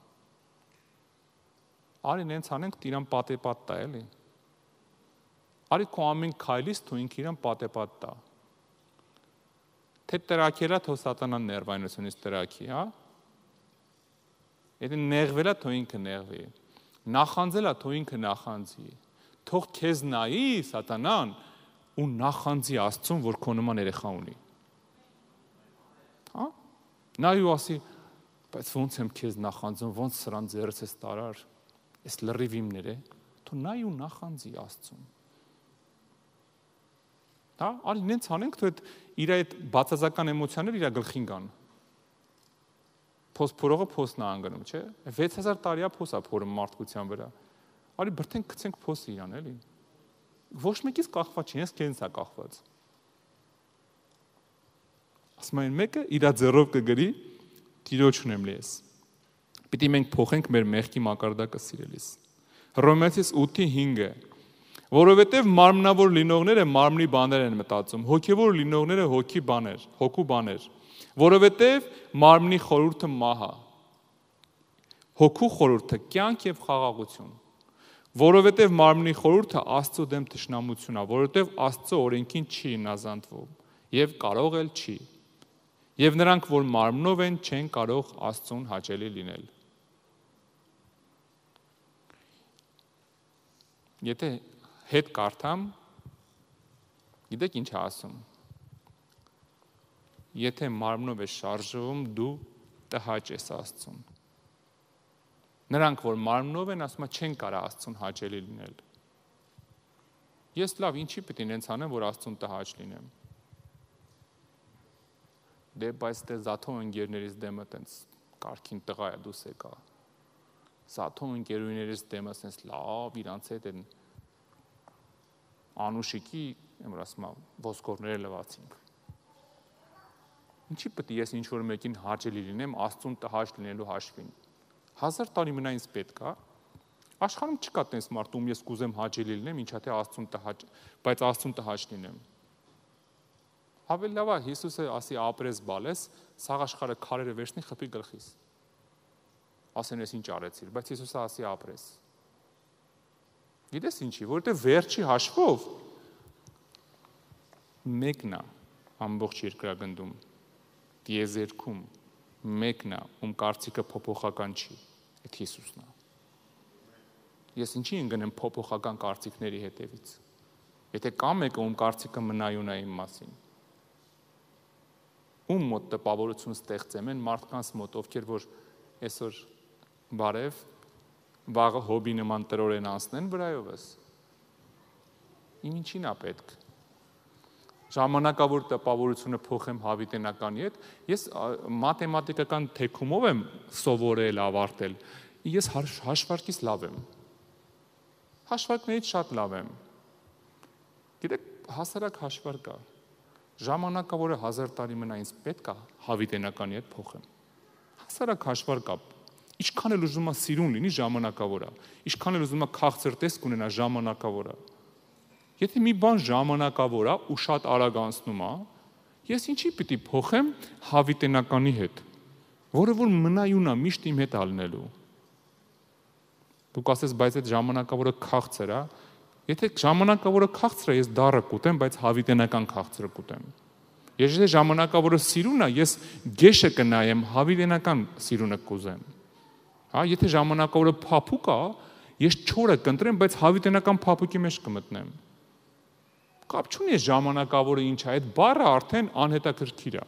Արի նենց անենք, Տիրան պատեպատ տա, էլի։ Արի քո ամեն քայլից թող ինքը իրան պատեպատ տա։ Թե տրակելա թող սատանան ներվայնությունից տրակի, հա։ Եթե նեղվելա թող ինքը նեղվի։ Նախանձելա թող ինքը նախանձի։ Թող քեզ նայի սատանան ու նախանձի Աստծուն, որ քո նման երեխա ունի։ Հա։ Նայու ասի, բայց ոնց եմ քեզ նախանձում, ոնց սրան ձեռս ես տարար, այս լրիվ իմներ է, թող նայու նախանձի Աստծուն։ Հա, արի նենց անենք, թող իր այդ բացազական էմոցիաները իր գլխին գան։ Փոսփորողը փոսն է անգնում, չէ՞։ 6000 տարի է փոսա փորը մարդկության վրա։ Արի բրթենք գցենք փոսը իրան, էլի։ Ոչ մեկից կախված չի, հենց քեզնից է կախված։ Ասում են մեկը իր ձեռով կգրի, Տիրոջն եմ ես։ Պիտի մենք փոխենք մեր մեղքի մակարդակը սիրելիս։ Հռոմեացիս 8:5-ը Որովհետև մարմնավոր լինողները մարմնի բաներ են մտածում, հոգևոր լինողները հոգու բաներ, որովհետև մարմնի խորհուրդը մահ է, հոգու խորհուրդը կյանք եւ խաղաղություն, որովհետև մարմնի խորհուրդը Աստծո դեմ թշնամություն է, որովհետև Աստծո օրենքին չի հնազանդվում եւ կարող էլ չի, եւ նրանք, որ մարմնով են, չեն կարող Աստծուն հաճելի լինել։ Եթե հետ կարդամ, գիտեք ինչ է ասում։ Եթե մարմնով ես շարժվում, դու տհաճ ես Աստծուն։ Նրանք, որ մարմնով են, ասում են, չեն կարող Աստծուն հաճելի լինել։ Ես լավ, ինչի պետք է նենց անեմ, որ Աստծուն տհաճ լինեմ։ Դե բայց դե զաթո ընկերներից դեմը տենց կարքին տղա է դուս եկա։ Զաթո ընկերուներից դեմը տենց լավ իրանց հետ են անուշիկի, եմ ասում, ոսկորները լվացինք։ Ինչի պետք է ես ինչ-որ մեկին հաճելի լինեմ, Աստծուն տհաճ լինելու հաշվին։ 1000 տարի մնա ինձ պետք է։ Աշխարհում չկա տենց մարդ, ում ես կուզեմ հաճելի լինեմ, ինչա թե Աստծուն տհաճ, բայց Աստծուն տհաճ լինեմ։ Ավելի լավ է Հիսուսը ասի ապրես բալես, սաղ աշխարհը քարերը վերցնի խփի գլխիս։ Ասեն ես ինչ արեցիր, բայց Հիսուսը ասի ապրես։ Գիտես ինչի, որովհետև վերջի հաշվով մեկն է ամբողջ երկրագնդում, տիեզերքում մեկն է, ում կարծիքը փոփոխական չի, այդ Հիսուսն է։ Ես ինչի ընկնեմ փոփոխական կարծիքների հետևից։ Եթե կա մեկը, ում կարծիքը մնայուն է իմ մասին։ ում մոտ տպավորություն ստեղծեմ, են մարդկանց մոտ, ովքեր որ այսօր բարև, վաղը հոբի նման տրորեն անցնեն վրայովս։ Իմ ինչին է պետք։ Ժամանակավոր տպավորությունը փոխեմ հավիտենականի հետ, ես մաթեմատիկական թեքումով եմ սովորել, ավարտել, ես հաշվարկից լավ եմ, հաշվարկներից շատ լավ եմ, գիտեք, հասարակ հաշվարկ կա, ժամանակավորը 1000 տարի մնա ինձ պետք է հավիտենականի հետ փոխեմ, հասարակ հաշվարկ կա, ինչքան էլ ուզում է սիրուն լինի ժամանակավորը, ինչքան էլ ուզում է քաղցր տեսք ունենա ժամանակավորը, եթե մի բան ժամանակավոր է ու շատ արագ անցնում է, ես ինչի պիտի փոխեմ հավիտենականի հետ, որը որ մնայուն է միշտ իմ հետ ալնելու։ Դուք ասես, բայց այդ ժամանակավորը քաղցր է, եթե ժամանակավորը քաղցր է, ես դառը կուտեմ, բայց հավիտենական քաղցրը կուտեմ։ Եթե ժամանակավորը սիրուն է, ես գեշը կնայեմ, հավիտենական սիրունը կուզեմ։ Հա, եթե ժամանակավորը փափուկ է, ես չորը կընտրեմ, բայց հավիտենական փափուկի մեջ կմտնեմ։ Կապ չունի ժամանակավորը ինչ է, այդ բառը արդեն անհետաքրքիր է։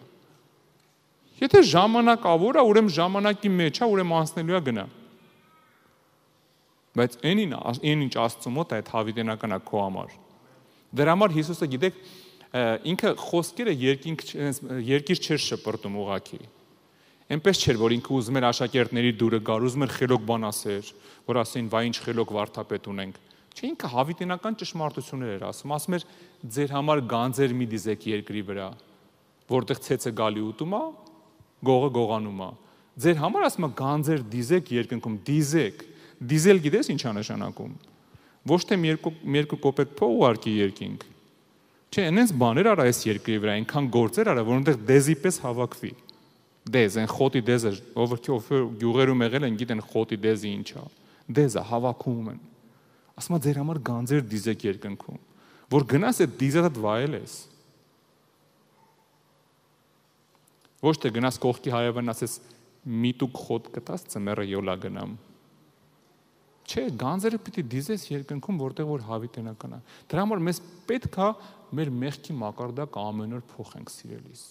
Եթե ժամանակավոր է, ուրեմն ժամանակի մեջ է, ուրեմն անցնելու է գնա։ Բայց այն ինչ Աստծո մոտ է, այդ հավիտենական է քո համար։ Դրա համար Հիսուսը գիտեք, ինքը խոսքերը երկիր չէր շպրտում ուղակի։ Այնպես չէր, որ ինքը ուզում էր աշակերտների դուրը գար, ուզում էր խելոք բան ասեր, որ ասեն, վայ ինչ խելոք վարդապետ ունենք։ Չէ, ինքը հավիտենական ճշմարտություններ էր ասում էր, ձեր համար գանձեր մի դիզեք երկրի վրա, որտեղ ցեցը գալի ուտում է, գողը գողանում է։ Ձեր համար ասում է գանձեր դիզեք երկնքում, դիզեք։ Դիզել գիտես ինչ է նշանակում։ Ոչ թե երկու կոպեկ փող ուղարկի երկինք։ Չէ, այնպես բաներ արա այս երկրի վրա, այնքան գործեր արա, որոնտեղ դեզի պես հավաքվի։ Դեզ, այն խոտի դեզը, ով գյուղերում եղել են, գիտեն խոտի դեզը ինչ է։ Դեզը հավաքում են։ Ասում է ձեր համար գանձեր դիզեք երկնքում, որ գնաս այդ դիզը վայելես։ Ոչ թե գնաս կողքի հարևանին ասես մի տուկ խոտ կտաս ծմերը յոլա գնամ։ Չէ, գանձերը պիտի դիզես երկնքում, որտեղ որ հավիտենական է։ Դրա համար մեզ պետք է մեր մեղքի մակարդակը ամեն օր փոխենք սիրելիս։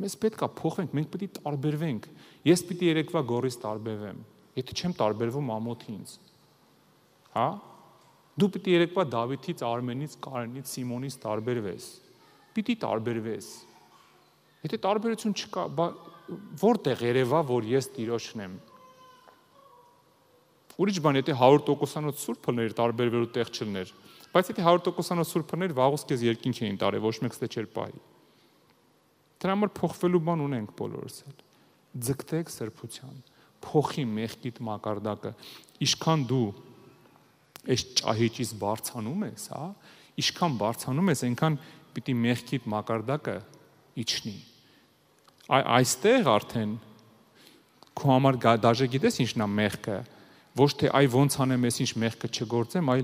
Մեզ պետք է փոխենք, մենք պիտի տարբերվենք։ Ես պիտի երեկվա գորից տարբերվեմ, եթե չեմ տարբերվում ամոթ ինձ։ Հա? Դու պիտի երեկվա Դավիթից, Արմենից, Կարենից, Սիմոնից տարբերվես։ Պիտի տարբերվես։ Եթե տարբերություն չկա, որտեղ երևա, որ ես Տիրոջն եմ։ Ուրիշ բան, եթե 100%-անոց սուրբ լներ տարբերվելու տեղ չլներ, բայց եթե 100%-անոց սուրբ լներ վաղուց քեզ երկինք էին տարել, ոչ մեկ չէր պահի։ Դրա համար փոխվելու բան ունենք բոլորս էլ։ Ձգտեք սրբության, փոխի մեղքիդ մակարդակը, ինչքան դու այս ճահիճից բարձանում ես, հա, ինչքան բարձանում ես, այնքան պիտի մեղքիդ մակարդակը իջնի։ Այստեղ արդեն քո համար դաժե գիտես ինչն է մեղքը, ոչ թե այ ոնց անեմ ես ինչ մեղքը չգործեմ, այ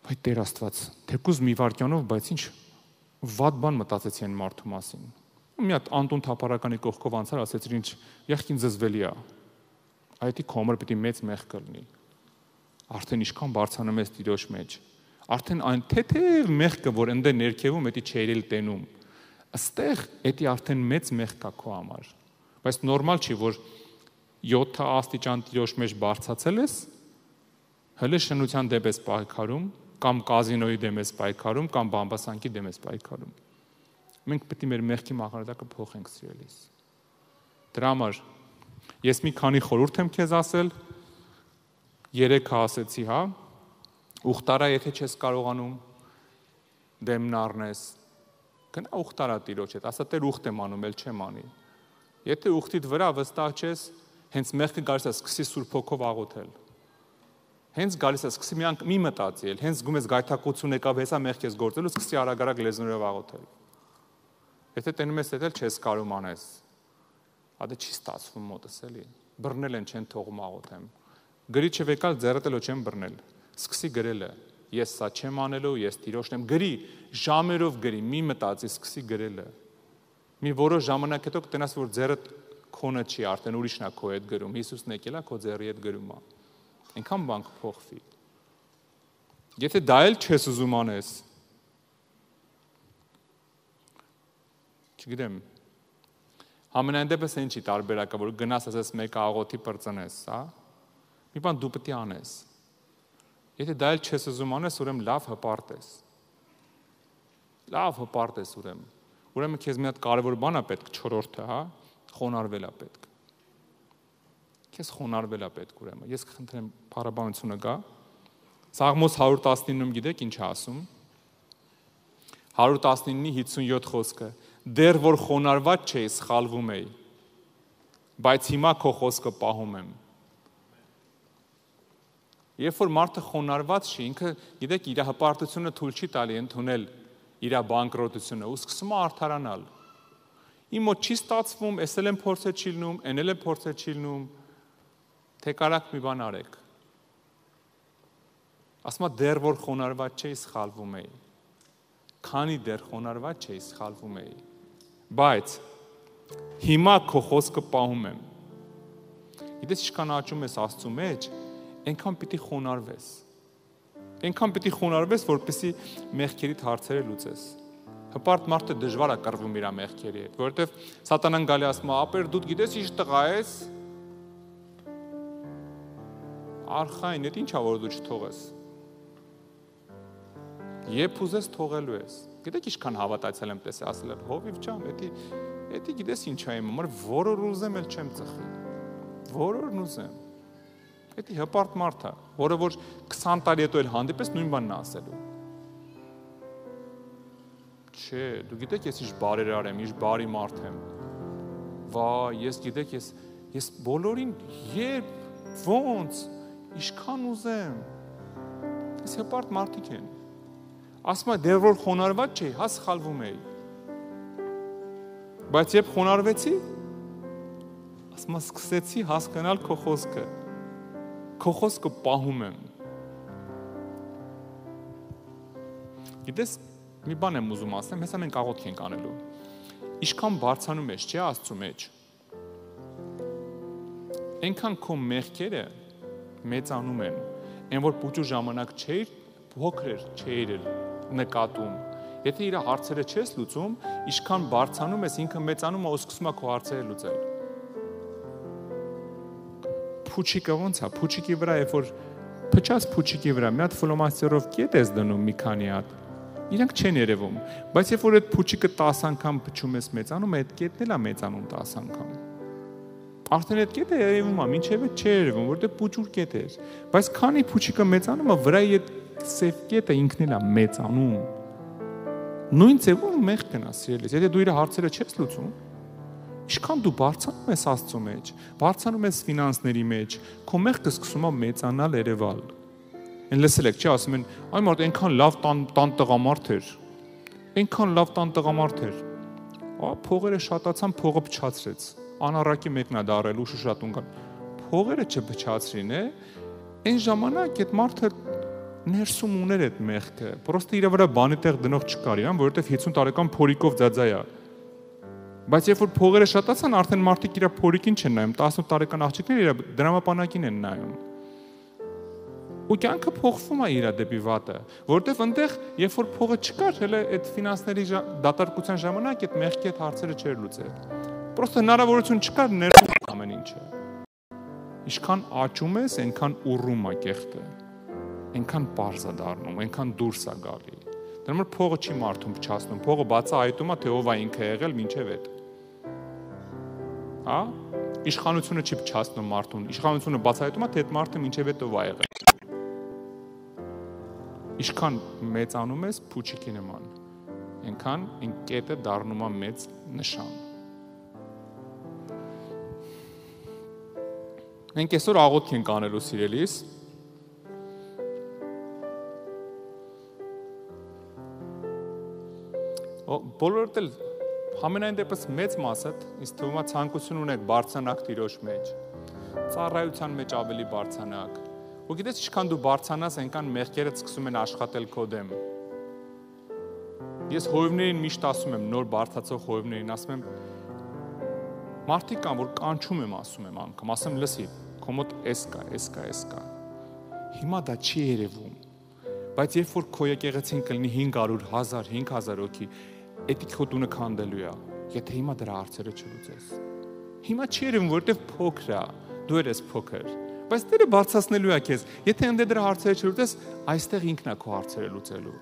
Տեր Աստված, թեկուզ մի վարքյանով, բայց ինչ վատ բան մտածեցի այն մարդու մասին։ Մի հատ Անտուն Թափառականի կողքով անցար, ասեցիր ինչ եղքին զզվելի է։ Այդի քո համար պիտի մեծ մեղք կլինի։ Արդեն ինչքան բարձանում ես Տիրոջ մեջ, արդեն այն թեթև մեղքը, որ ընդ է ներքևում, էդի չերել տենում, ըստեղ էդի արդեն մեծ մեղք կա քո համար, բայց նորմալ չի, որ 7 աստիճան Տիրոջ մեջ բարձացել ես, հələ շնության դեմ ես պայքարում, կամ կազինոյի դեմ ես պայքարում, կամ բամբասանքի դեմ ես պայքարում։ Մենք պետք է մեր մեղքի մակարդակը փոխենք սիրելիս։ Դրա համար ես մի քանի խորհուրդ եմ քեզ ասել, 3 ասեցի, հա, ուխտարա եթե չես կարողանում դեմն առնես, գնա ուխտարա Տիրոջ հետ, ասա Տեր ուխտ եմ անում, էլ չեմ անի։ Եթե ուխտիդ վրա վստահ չես, հենց մեղքը գալիս է սկսի Սուրբ Հոգով աղոթել։ Հենց գալիս է սկսի մի մտածել, հենց զգում ես գայթակղություն եկավ, հեսա մեղք ես գործելու, սկսի արագ լեզուներով աղոթել։ Եթե տենում ես դել չես կարում անես։ Ադե չի ստացվում մոտս էլի։ Բռնել են չեն թողում աղոթեմ։ Գրի չվեկալ ձեռըտելո չեմ բռնել։ Սկսի գրելը։ Ես սա չեմ անելու, ես Տիրոջն եմ։ Գրի, ժամերով գրի, մի մտածի, սկսի գրելը։ Մի որոշ ժամանակ հետո կտենաս, որ ձեռդ քոնը չի, արդեն ուրիշն է քո հետ գրում։ Հիսուսն եկել է քո ձեռի հետ գրում է։ Այնքան բան կփոխվի։ Եթե դա էլ չես ուզում անես, չգիտեմ, համենայն դեպս այն չի տարբերակը, որ գնաս ասես մեկ աղոթի պրծնես, հա։ Մի բան դու պետք է անես։ Եթե դա էլ չես ուզում անես, ուրեմն լավ հպարտ ես։ Լավ հպարտ ես ուրեմն։ Ուրեմն քեզ մի հատ կարևոր բան է պետք, 4-րդը, հա, խոնարհվել է պետք։ Քեզ խոնարհվել է պետք ուրեմն։ Ես կխնդրեմ փառաբանությունը գա։ Սաղմոս 119-ում գիտեք ինչ է ասում։ 119-ի 57 խոսքը։ Դեռ որ խոնարհված չէի, սխալվում էի, բայց հիմա քո խոսքը պահում եմ։ Երբ որ մարդը խոնարհված չի, ինքը գիտեք իր հպարտությունը թույլ չի տալի ընդունել իր բանկրոտությունը ու սկսում է արդարանալ։ Իմ մոտ չի ստացվում, էսել եմ փորձել չի լինում, էնել եմ փորձել չի լինում, թե կարաք մի բան արեք։ Ասում է դեռ որ խոնարհված չէի, սխալվում էի։ Քանի դեռ խոնարհված չէի, սխալվում էի։ Բայց հիմա քո խոսքը պահում եմ։ Գիտես ինչքան աճում ես Աստծու մեջ, այնքան պիտի խոնարհվես։ Այնքան պիտի խոնարհվես, որպեսզի մեղքերիդ հարցերը լուծես։ Հպարտ մարդը դժվար է կռվում իր մեղքերի հետ, որովհետև սատանան գալի ասում է, ապեր դու գիտես ինչ տղա ես։ Արխային, դա ի՞նչ է որ դու չթողես։ Երբ ուզես թողելու ես։ Գիտեք ինչքան հավատացել եմ տեսել, ասել եմ հովիվ ջան, դա գիտես ինչ է իմ համար, որոր ուզեմ էլ չեմ ծխի։ Որորն ուզեմ։ Դա հպարտ մարդ է, որը որ 20 տարի հետո էլ հանդիպես նույն բանն է ասելու։ Չէ, դու գիտեք ես ինչ բարեր արեմ, ինչ բարի մարդ եմ։ Վայ, ես գիտեք ես բոլորին երբ ոնց ինչքան ուզեմ։ Ես հպարտ մարդիկ են։ Ասում է դեռ որ խոնարհված չէի, հա սխալվում էի։ Բայց երբ խոնարհվեցի, ասում է սկսեցի հասկանալ քո խոսքը։ Քո խոսքը պահում եմ։ Գիտես, մի բան եմ ուզում ասեմ, հեսա մենք աղոթք ենք անելու։ Ինչքան բարձանում ես, չէ՞ Աստծու մեջ։ Այնքան քո մեղքերը մեծանում են, այն որ փուճու ժամանակ չէր, փոքր չէր նկատում։ Եթե իր հարցերը չես լուծում, ինչքան բարձանում ես, ինքը մեծանում է ու սկսում է քո հարցերը լուծել։ Փուչիկը ոնց է, փուչիկի վրա երբ որ փչած փուչիկի վրա մի հատ ֆլոմաստերով կետ ես դնում մի քանի հատ, իրանք չեն երևում, բայց երբ որ այդ փուչիկը 10 անգամ փչում ես մեծանում, այդ կետն էլ է մեծանում 10 անգամ։ Արդեն այդ կետը երևում է, մինչև այդ չէ երևում, որտեղ փուճուր կետ էր, բայց քանի փուչիկը մեծանում է, վրայի այդ սև կետը ինքն էլ է մեծանում։ Նույն ձևով մեղքն է, սիրելիս, եթե դու իր հարցերը չես լուծում, ինչքան դու բարձանում ես Աստծու մեջ, բարձանում ես ֆինանսների մեջ, քո մեղքը սկսում է մեծանալ, երևալ։ Են լսել եք, չի ասում են, այ մարդ այնքան լավ տան տղամարդ էր, այնքան լավ տան տղամարդ էր։ Փողերը շատացան, փողը փչացրեց։ Անառակի մեկն է դարել ու շատ ունկան։ Փողերը չփչացրին, այն ժամանակ այդ մարդը ներսում ուներ այդ մեղքը, պրոստը իր վրա բանի տեղ դնող չկար, իրան, որովհետև 50 տարեկան փորիկով ձաձայ է։ Բայց երբ որ փողերը շատացան, արդեն մարդիկ իր փորիկին չեն նայում, 18 տարեկան աղջիկները իր դրամապանակին են նայում։ Ու կյանքը փոխվում է իր դեպի վատը, որովհետև այնտեղ, երբ որ փողը չկար, հələ այդ ֆինանսների դատարկության ժամանակ այդ մեղքի այդ հարցերը չէր լուծել։ Պրոստը հնարավորություն չկար ներդրել ամեն ինչը։ Ինչքան աճում ես, այնքան ուռում է կեղտը։ Այնքան պարզ է դառնում, այնքան դուրս է գալի։ Դրա համար փողը չի մարդուն փչացնում, փողը բացահայտում է, թե ով է ինքը եղել մինչև այդ։ Հա? Իշխանությունը չի փչացնում մարդուն, իշխանությունը բացահայտում է, թե այդ մարդը մինչև այդ ով է եղել։ Ինչքան մեծանում ես փուչիկի նման, այնքան այն կետը դառնում է մեծ նշան։ Մենք այսօր աղոթք ենք անելու, սիրելիս։ Բոլորդ էլ համենայն դեպս մեծ մասը ինձ թվում է ցանկություն ունեք բարձրանաք Տիրոջ մեջ, ծառայության մեջ ավելի բարձրանաք։ Ու գիտես ինչքան դու բարձրանաս, այնքան մեղքերդ սկսում են աշխատել քո դեմ։ Ես հովիվներին միշտ ասում եմ, նոր բարձրացող հովիվներին ասում եմ, մարդիկ կան, որ կանչում եմ, ասում եմ անգամ, ասեմ լսի, քո մոտ էս կա։ Հիմա դա չի երևում, բայց երբ որ քո եկեղեցին կլինի 500, 1000, 5000 հոգի, էդի քո տունը քանդելու է։ եթե հիմա դրա հարցերը չլուծես։ Հիմա չի երևում, որտեվ փոքր է, դու ես փոքր, բայց Տերը բարձրացնելու է քեզ։ Եթե ընդ դրա հարցերը չլուծես, այստեղ ինքն է քո հարցերը լուծելու։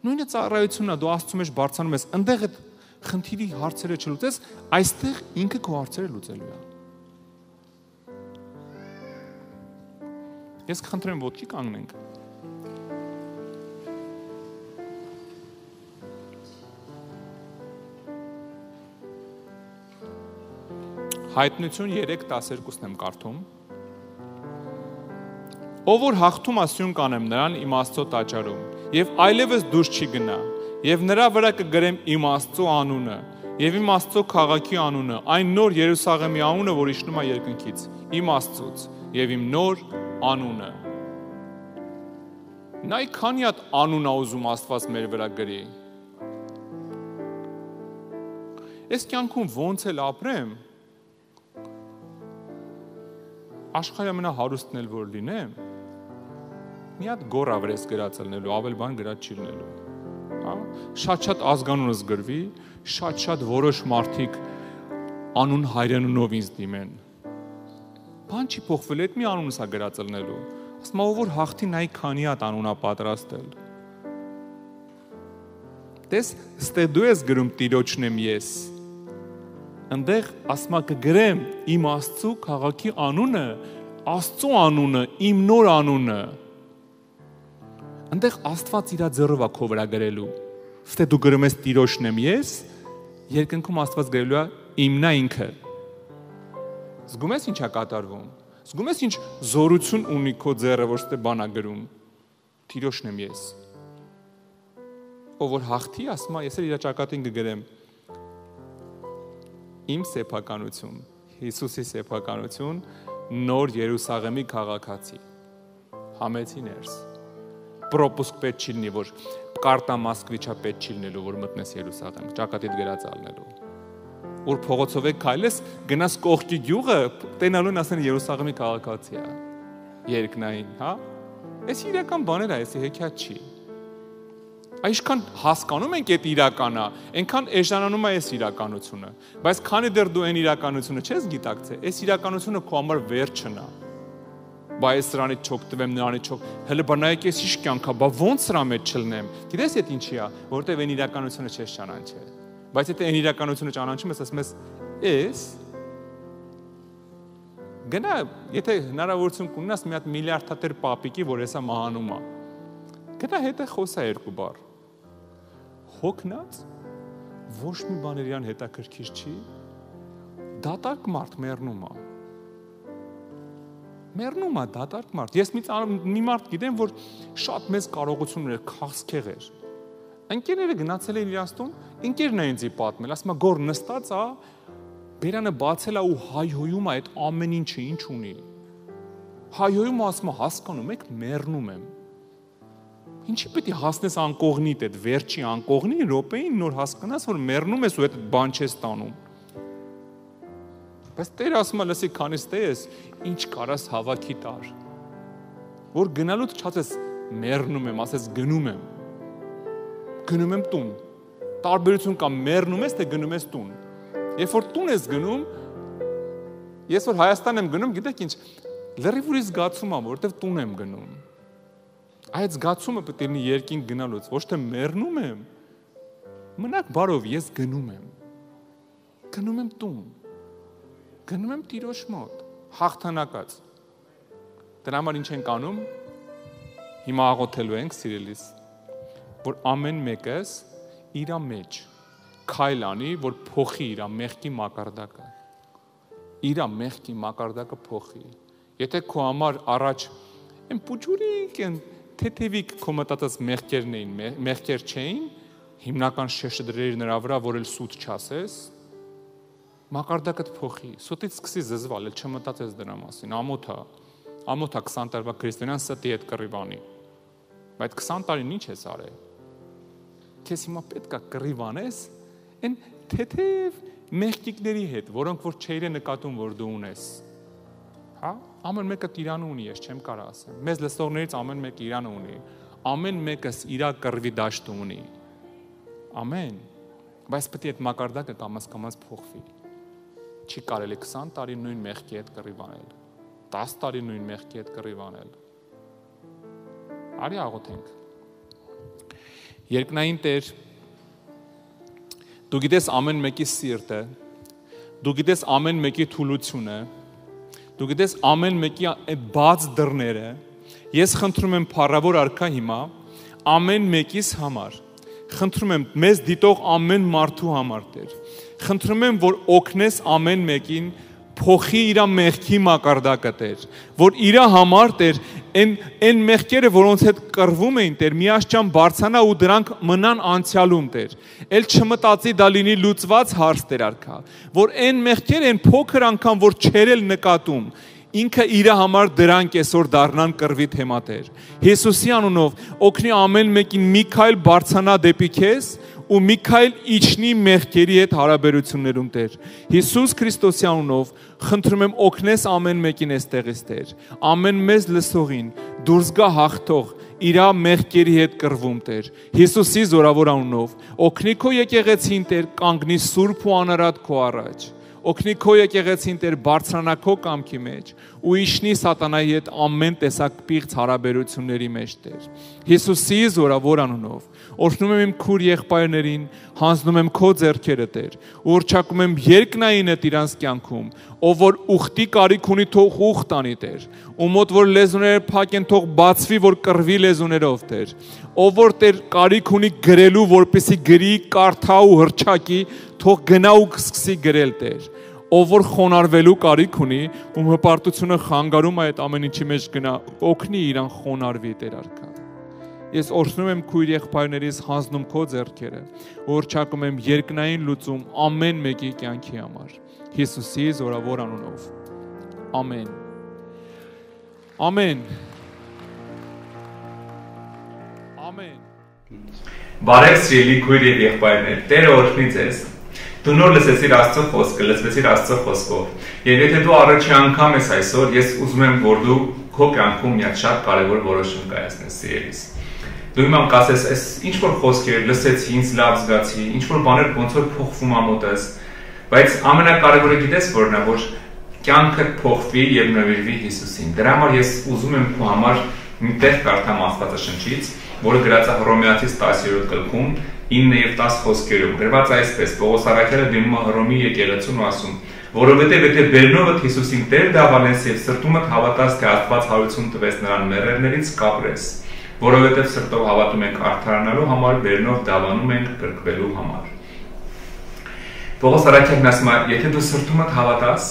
Նույնը ծառայությունն է, դու Աստծո մեջ բարձրանում ես, այնտեղ այդ խնդիրի հարցերը չլուծես, այստեղ ինքը քո հարցերը լուծելու է։ Ես կխնդրեմ ոտքի կանգնենք։ Հայտնություն 3:12-ն եմ կարդում։ Ով որ հաղթում ասյուն կանեմ նրան իմ Աստծո տաճարում, եւ այլևս դուրս չի գնա, եւ նրա վրա կգրեմ իմ Աստծո անունը, եւ իմ Աստծո քաղաքի անունը, այն նոր Երուսաղեմի անունը, որ իջնում է երկնքից, իմ Աստծոց, եւ իմ նոր անունը։ Նայ քանի հատ անուն է ուզում Աստված մեր վրա գրի։ Ես կյանքում ոնց էլ ապրեմ, աշխարհի ամենահարուստն էլ որ լինեմ, մի հատ գոռ ավրես գրած ելնելու, ավել բան գրած չի լինելու։ Հա, շատ ազգանունս գրվի, շատ որոշ մարդիկ անուն հայրենունով ինձ դիմեն։ Բան չի փոխվել, այդ մի անունս է գրած ելնելու։ Ասում ով որ հաղթի նայ քանի հատ անունա պատրաստել։ Տես, ստե դու ես գրում Տիրոջն եմ ես։ Այնտեղ ասում կգրեմ իմ Աստծո քաղաքի անունը, Աստծո անունը, իմ նոր անունը։ Այնտեղ Աստված իր ձեռով է քո վրա գրելու։ Ստե դու գրում ես Տիրոջն եմ ես, երկնքում Աստված գրելու է իմն է ինքը։ Զգում ես ինչ է կատարվում։ Զգում ես ինչ զորություն ունի քո ձեռը, որ ստե բան է գրում։ Տիրոջն եմ ես։ Ով որ հաղթի, ասում է, ես էլ իր ճակատին կգրեմ իմ սեփականություն, Հիսուսի սեփականություն, նոր Երուսաղեմի քաղաքացի։ Համեցի ներս։ Պրոպուսկ պետք չի լինի, որ կարտա Մոսկվիչա պետք չի լինելու, որ մտնես Երուսաղեմ, ճակատիդ գրած ալնելու։ Որ փողոցով եք քայլես, գնաս կողքի գյուղը, տենալուն ասեն Երուսաղեմի քաղաքացի է։ Երկնային, հա։ Այս իրական բաներ է, էսի հեքիաթ չի։ Այսքան հասկանում ենք այդ իրականա, այնքան էժանանում է այս իրականությունը, բայց քանի դեռ դու այն իրականությունը չես գիտակցել, այս իրականությունը քո համար վերջն է։ Բայց սրանից չօգտվեմ, նրանից չօգ, հələ բանայեք ես ինչ կյանքա, բա ոնց սրա մեջ չլնեմ։ Գիտես այդ ինչի է, որտեվ այն իրականությունը չես ճանաչել։ Բայց եթե այն իրականությունը ճանաչում ես, ասում ես, «Էս գնա, եթե հնարավորություն կունենաս մի հատ միլիարդատեր պապիկի, որ հեսա մահանում է։ Գնա հետը խոսա երկու բառ։ Հոգնած, ոչ մի բան իրան հետաքրքիր չի, դատարկ մարդ մեռնում է։ Մեռնում է դատարկ մարդ։ Ես մի մարդ գիտեմ, որ շատ մեծ կարողություն ուներ, քաղցկեղ էր։ Ընկերները գնացել են իրաց տուն, ընկերն է ինձ պատմել, ասում է գոր նստած է, բերանը բացել է ու հայհոյում է այդ ամեն ինչը ինչ ունի։ Հայհոյում ասում է հասկանում եք, մեռնում եմ։ Ինչի պետք է հասնես անկողնիդ այդ վերջի անկողնի րոպեին նոր հասկանաս, որ մեռնում ես ու այդ բան չես տանում։ Բայց Տերը ասում է, լսի, քանից տե ես, ինչ կարաս հավաքի տար։ Որ գնալուց չասես մեռնում եմ, ասես գնում եմ։ Գնում եմ տուն։ Տարբերություն կա մեռնում ես, թե գնում ես տուն։ Երբ որ տուն ես գնում, ես որ Հայաստան եմ գնում, գիտեք ինչ, լրիվ ուրիշ զգացում եմ, որովհետև տուն եմ գնում։ Այդ զգացումը պետք է լինի երկինք գնալուց, ոչ թե մեռնում եմ։ Մնաք բարով, ես գնում եմ։ Գնում եմ տուն։ Գնում եմ Տիրոջ մոտ, հաղթանակած։ Դրա համար ինչ ենք անում։ Հիմա աղոթելու ենք, սիրելիս, որ ամեն մեկս իր մեջ քայլ անի, որ փոխի իր մեղքի մակարդակը։ Իր մեղքի մակարդակը փոխի։ Եթե քո համար առաջ այն փուջուրիկ են թեթևիկ քո մտածած մեղքերն էին, մեղքեր չէին, հիմնական շեշտը դրեր նրա վրա, որ էլ սուտ չասես, մակարդակդ փոխի, սուտից սկսի զզվել, չմտածես դրա մասին, ամոթա 20 տարվա քրիստոնյան ստի հետ կռիվանի, բայց 20 տարին ինչ ես արել, քեզ հիմա պետք է կռիվանես, այն թեթև մեղքիկների հետ, որոնք որ չէիր նկատում, որ դու ունես, հա, ամեն մեկը Տիրանը ունի, ես չեմ կարող ասեմ, մեզ լսողներից ամեն մեկը իրանը ունի, ամեն մեկս իր կռվի դաշտը ունի, ամեն, Բայց պետք է այդ մակարդակը կամաց փոխվի։ Չի կարելի 20 տարի նույն մեղքի հետ կռիվ անել, 10 տարի նույն մեղքի հետ կռիվ անել։ Արի աղոթենք։ Երկնային Տեր, դու գիտես ամեն մեկի սիրտը, դու գիտես ամեն մեկի թուլությունը, դու գիտես ամեն մեկի այդ բաց դռները։ Ես խնդրում եմ փառավոր արքա հիմա ամեն մեկիս համար, խնդրում եմ մեզ դիտող ամեն մարդու համար Տեր, խնդրում եմ որ օգնես ամեն մեկին փոխի իր մեղքի մակարդակը Տեր, որ իր համար Տեր այն մեղքերը, որոնց հետ կռվում էին Տեր, միաշճան բարձանա ու դրանք մնան անցյալում Տեր, էլ չմտածի դա լինի լուծված հարց Տեր արքա, որ այն մեղքերը այն փոքր անգամ որ չեր էլ նկատում, ինքը իր համար դրանք այսօր դառնան կռվի թեմա Տեր։ Հիսուսի անունով օգնի ամեն մեկին մի քայլ բարձանա դեպի քեզ ու մի քայլ իջնի մեղքերի հետ հարաբերություններում Տեր։ Հիսուս Քրիստոսի անունով խնդրում եմ օգնես ամեն մեկին այստեղից Տեր։ Ամեն մեզ լսողին դուրս գա հաղթող իր մեղքերի հետ կռվում Տեր։ Հիսուսի զորավոր անունով օգնի քո եկեղեցին Տեր կանգնի սուրբ ու անարատ քո առաջ։ Օգնի քո եկեղեցին Տեր բարձրանա քո կամքի մեջ ու իջնի սատանայի հետ ամեն տեսակ պիղծ հարաբերությունների մեջ Տեր։ Հիսուսի զորավոր անունով օրհնում եմ իմ քուր եղբայրներին, հանձնում եմ քո ձեռքերը Տեր, ու ուրչակում եմ երկնայինը իրանց կյանքում, ով որ ուխտի կարիք ունի թող ուխտ անի Տեր, ու մոտ որ լեզուները փակ են թող բացվի որ կռվի լեզուներով Տեր, ով որ Տեր կարիք ունի գրելու որպեսի գրի, կարդա ու հռչակի, թող գնա ու սկսի գրել Տեր, ով որ խոնարհվելու կարիք ունի, ում հպարտությունը խանգարում է այդ ամեն ինչի մեջ գնա, օգնի իրան խոնարհվի Տեր արքա։ Ես օրհնում եմ քույր եղբայրներիս հանձնում քո ձեռքերը, ուրչակում եմ երկնային լուծում ամեն մեկի կյանքի համար։ Հիսուսի զորավոր անունով։ Ամեն։ Ամեն։ Ամեն։ Բարև սիրելի քույր եւ եղբայրներ, Տերը օրհնի ձեզ։ Դու նոր լսեցիր Աստծո խոսքը, լսվեցիր Աստծո խոսքով։ Եվ եթե դու առաջի անգամ ես այսօր, ես ուզում եմ, որ դու քո կյանքում մի հատ շատ կարևոր որոշում կայացնես սիրելիս։ Դու իմ կասես, այս ինչ որ խոսքեր լսեցի, ինձ լավ զգացի, ինչ որ բաներ ոնց որ փոխվում ամոթս, բայց ամենակարևորը գիտես որն է, որ կյանքդ փոխվի եւ նվիրվի Հիսուսին։ Դրա համար ես ուզում եմ քո համար մի տեղ կարդամ Աստվածաշնչից, որը գրած է Հռոմեացիս 10-րդ գլխում 9 եւ 10 խոսքերով։ Գրված այսպես. Պողոս առաքյալը դիմում է Հռոմի եկեղեցուն ու ասում. որովհետև եթե բերնովդ Հիսուսին Տեր դավանես եւ սրտումդ հավատաս, թե Աստված հարություն տվեց նրան մեռելներից, կապրես, որովհետև սրտով հավատում ենք արդարանալու համար, բերնով դավանում ենք փրկվելու համար։ Պողոս առաքյալն ասում է, եթե դու սրտումդ հավատաս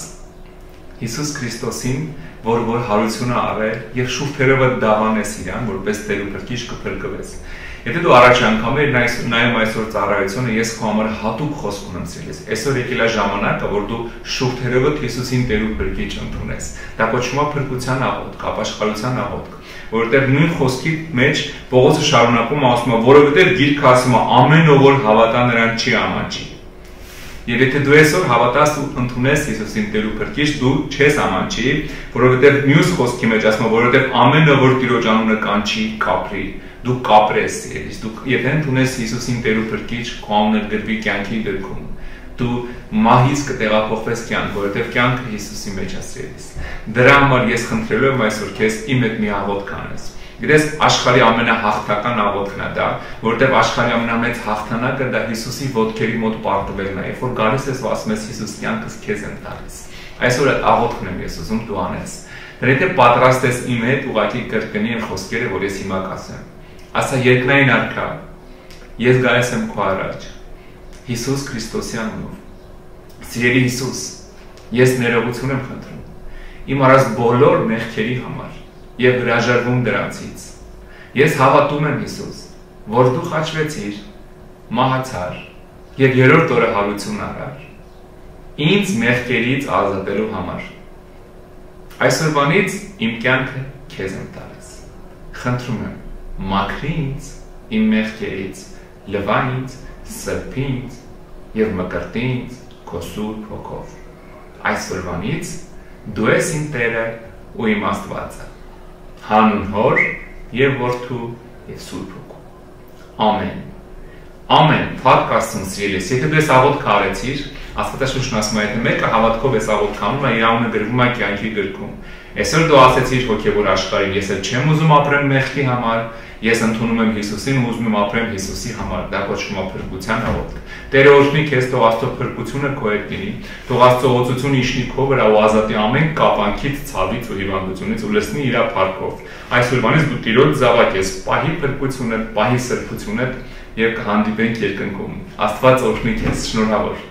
Հիսուս Քրիստոսին, որ հարությունը արել եւ շուրթերովը դավանես իրան, որպես Տեր ու Փրկիչ կփրկվես։ Եթե դու առաջ անգամ ես նայում այսօր ծառայությունը, ես քո համար հատուկ խոսք ունեմ ցելես։ Այսօր եկել է ժամանակը, որ դու շուրթերովը Հիսուսին Տեր ու Փրկիչ ընդունես։ Դա կոչվում է փրկության աղոթք, ապաշխարության աղոթք, որովհետեւ նույն խոսքի մեջ Պողոսը շարունակում ասում է, որովհետեւ Գիրքը ասում է, ամեն ով որ հավատա նրան չի ամաչի։ Եվ եթե դու այսօր հավատաս ու ընդունես Հիսուսին Տեր ու Փրկիչ, դու չես ամաչի, որովհետև մյուս խոսքի մեջ ասում է, որովհետև ամենը որ Տիրոջ անունը կանչի, կապրի, դու կապրես, դու եթե ընդունես Հիսուսին Տեր ու Փրկիչ, քո անունը գրվի կյանքի գրքում, դու մահից կտեղափոխվես կյանք, որովհետև կյանքը Հիսուսի մեջ է։ Դրա համար ես խնդրելու եմ այսօր քեզ իմ հետ մի աղոթք անես։ Գիտես, աշխարհի ամենահաղթական աղոթքն է դա, որտեղ աշխարհի ամենամեծ հաղթանակը դա Հիսուսի ոտքերի մոտ պարտվելն է, երբ որ գալիս ես ու ասում ես Հիսուս, կյանքս քեզ եմ տալիս։ Այսօր այդ աղոթքն եմ ես ուզում դու անես։ Դեռ եթե պատրաստ ես իմ հետ ուղղակի կրկնի այն խոսքերը, որ ես հիմա կասեմ։ Ասա երկնային արքա, ես գալիս եմ քո առաջ։ Հիսուս Քրիստոսի անունով։ Սիրելի Հիսուս, ես ներողություն եմ խնդրում իմ արած բոլոր մեղքերի համար եւ հրաժարվում դրանցից։ Ես հավատում եմ Հիսուս, որ դու խաչվեցիր, մահացար եւ երրորդ օրը հարություն առար ինձ մեղքերից ազատելու համար։ Այսօրվանից իմ կյանքը քեզ եմ տալիս։ Խնդրում եմ, մաքրի ինձ իմ մեղքերից, լվա ինձ, սրբի ինձ եւ մկրտի ինձ քո սուրբ հոգով։ Այսօրվանից դու ես իմ Տերը ու իմ Աստվածը։ Հանուն Հոր եւ Որդու եւ Սուրբ Հոգու։ Ամեն։ ամեն փառք Աստծուն սիրելիս, եթե դու ես աղոթք արեցիր, Աստվածաշունչն ասում է, եթե մեկը հավատքով ես աղոթք անում, իր անունը գրվում է կյանքի գրքում։ Այսօր դու ասեցիր հոգևոր աշխարհին, ես էլ չեմ ուզում ապրեմ մեղքի համար, ես ընդունում եմ Հիսուսին ու ուզում եմ ապրեմ Հիսուսի համար, դա կոչվում է փրկության աղոթք։ Տերը օրհնի քեզ, թող Աստծո փրկությունը քո հետ լինի, թող Աստծո օծությունը իջնի քո վրա ու ազատի ամեն կապանքից, ցավից ու հիվանդությունից ու լցնի իր փառքով։ Այսօրվանից դու Տիրոջ զավակ ես, պահի փրկությունը, պահի սրբությունը եւ կհանդիպենք երկնքում։ Աստված օրհնի քեզ, շնորհավոր։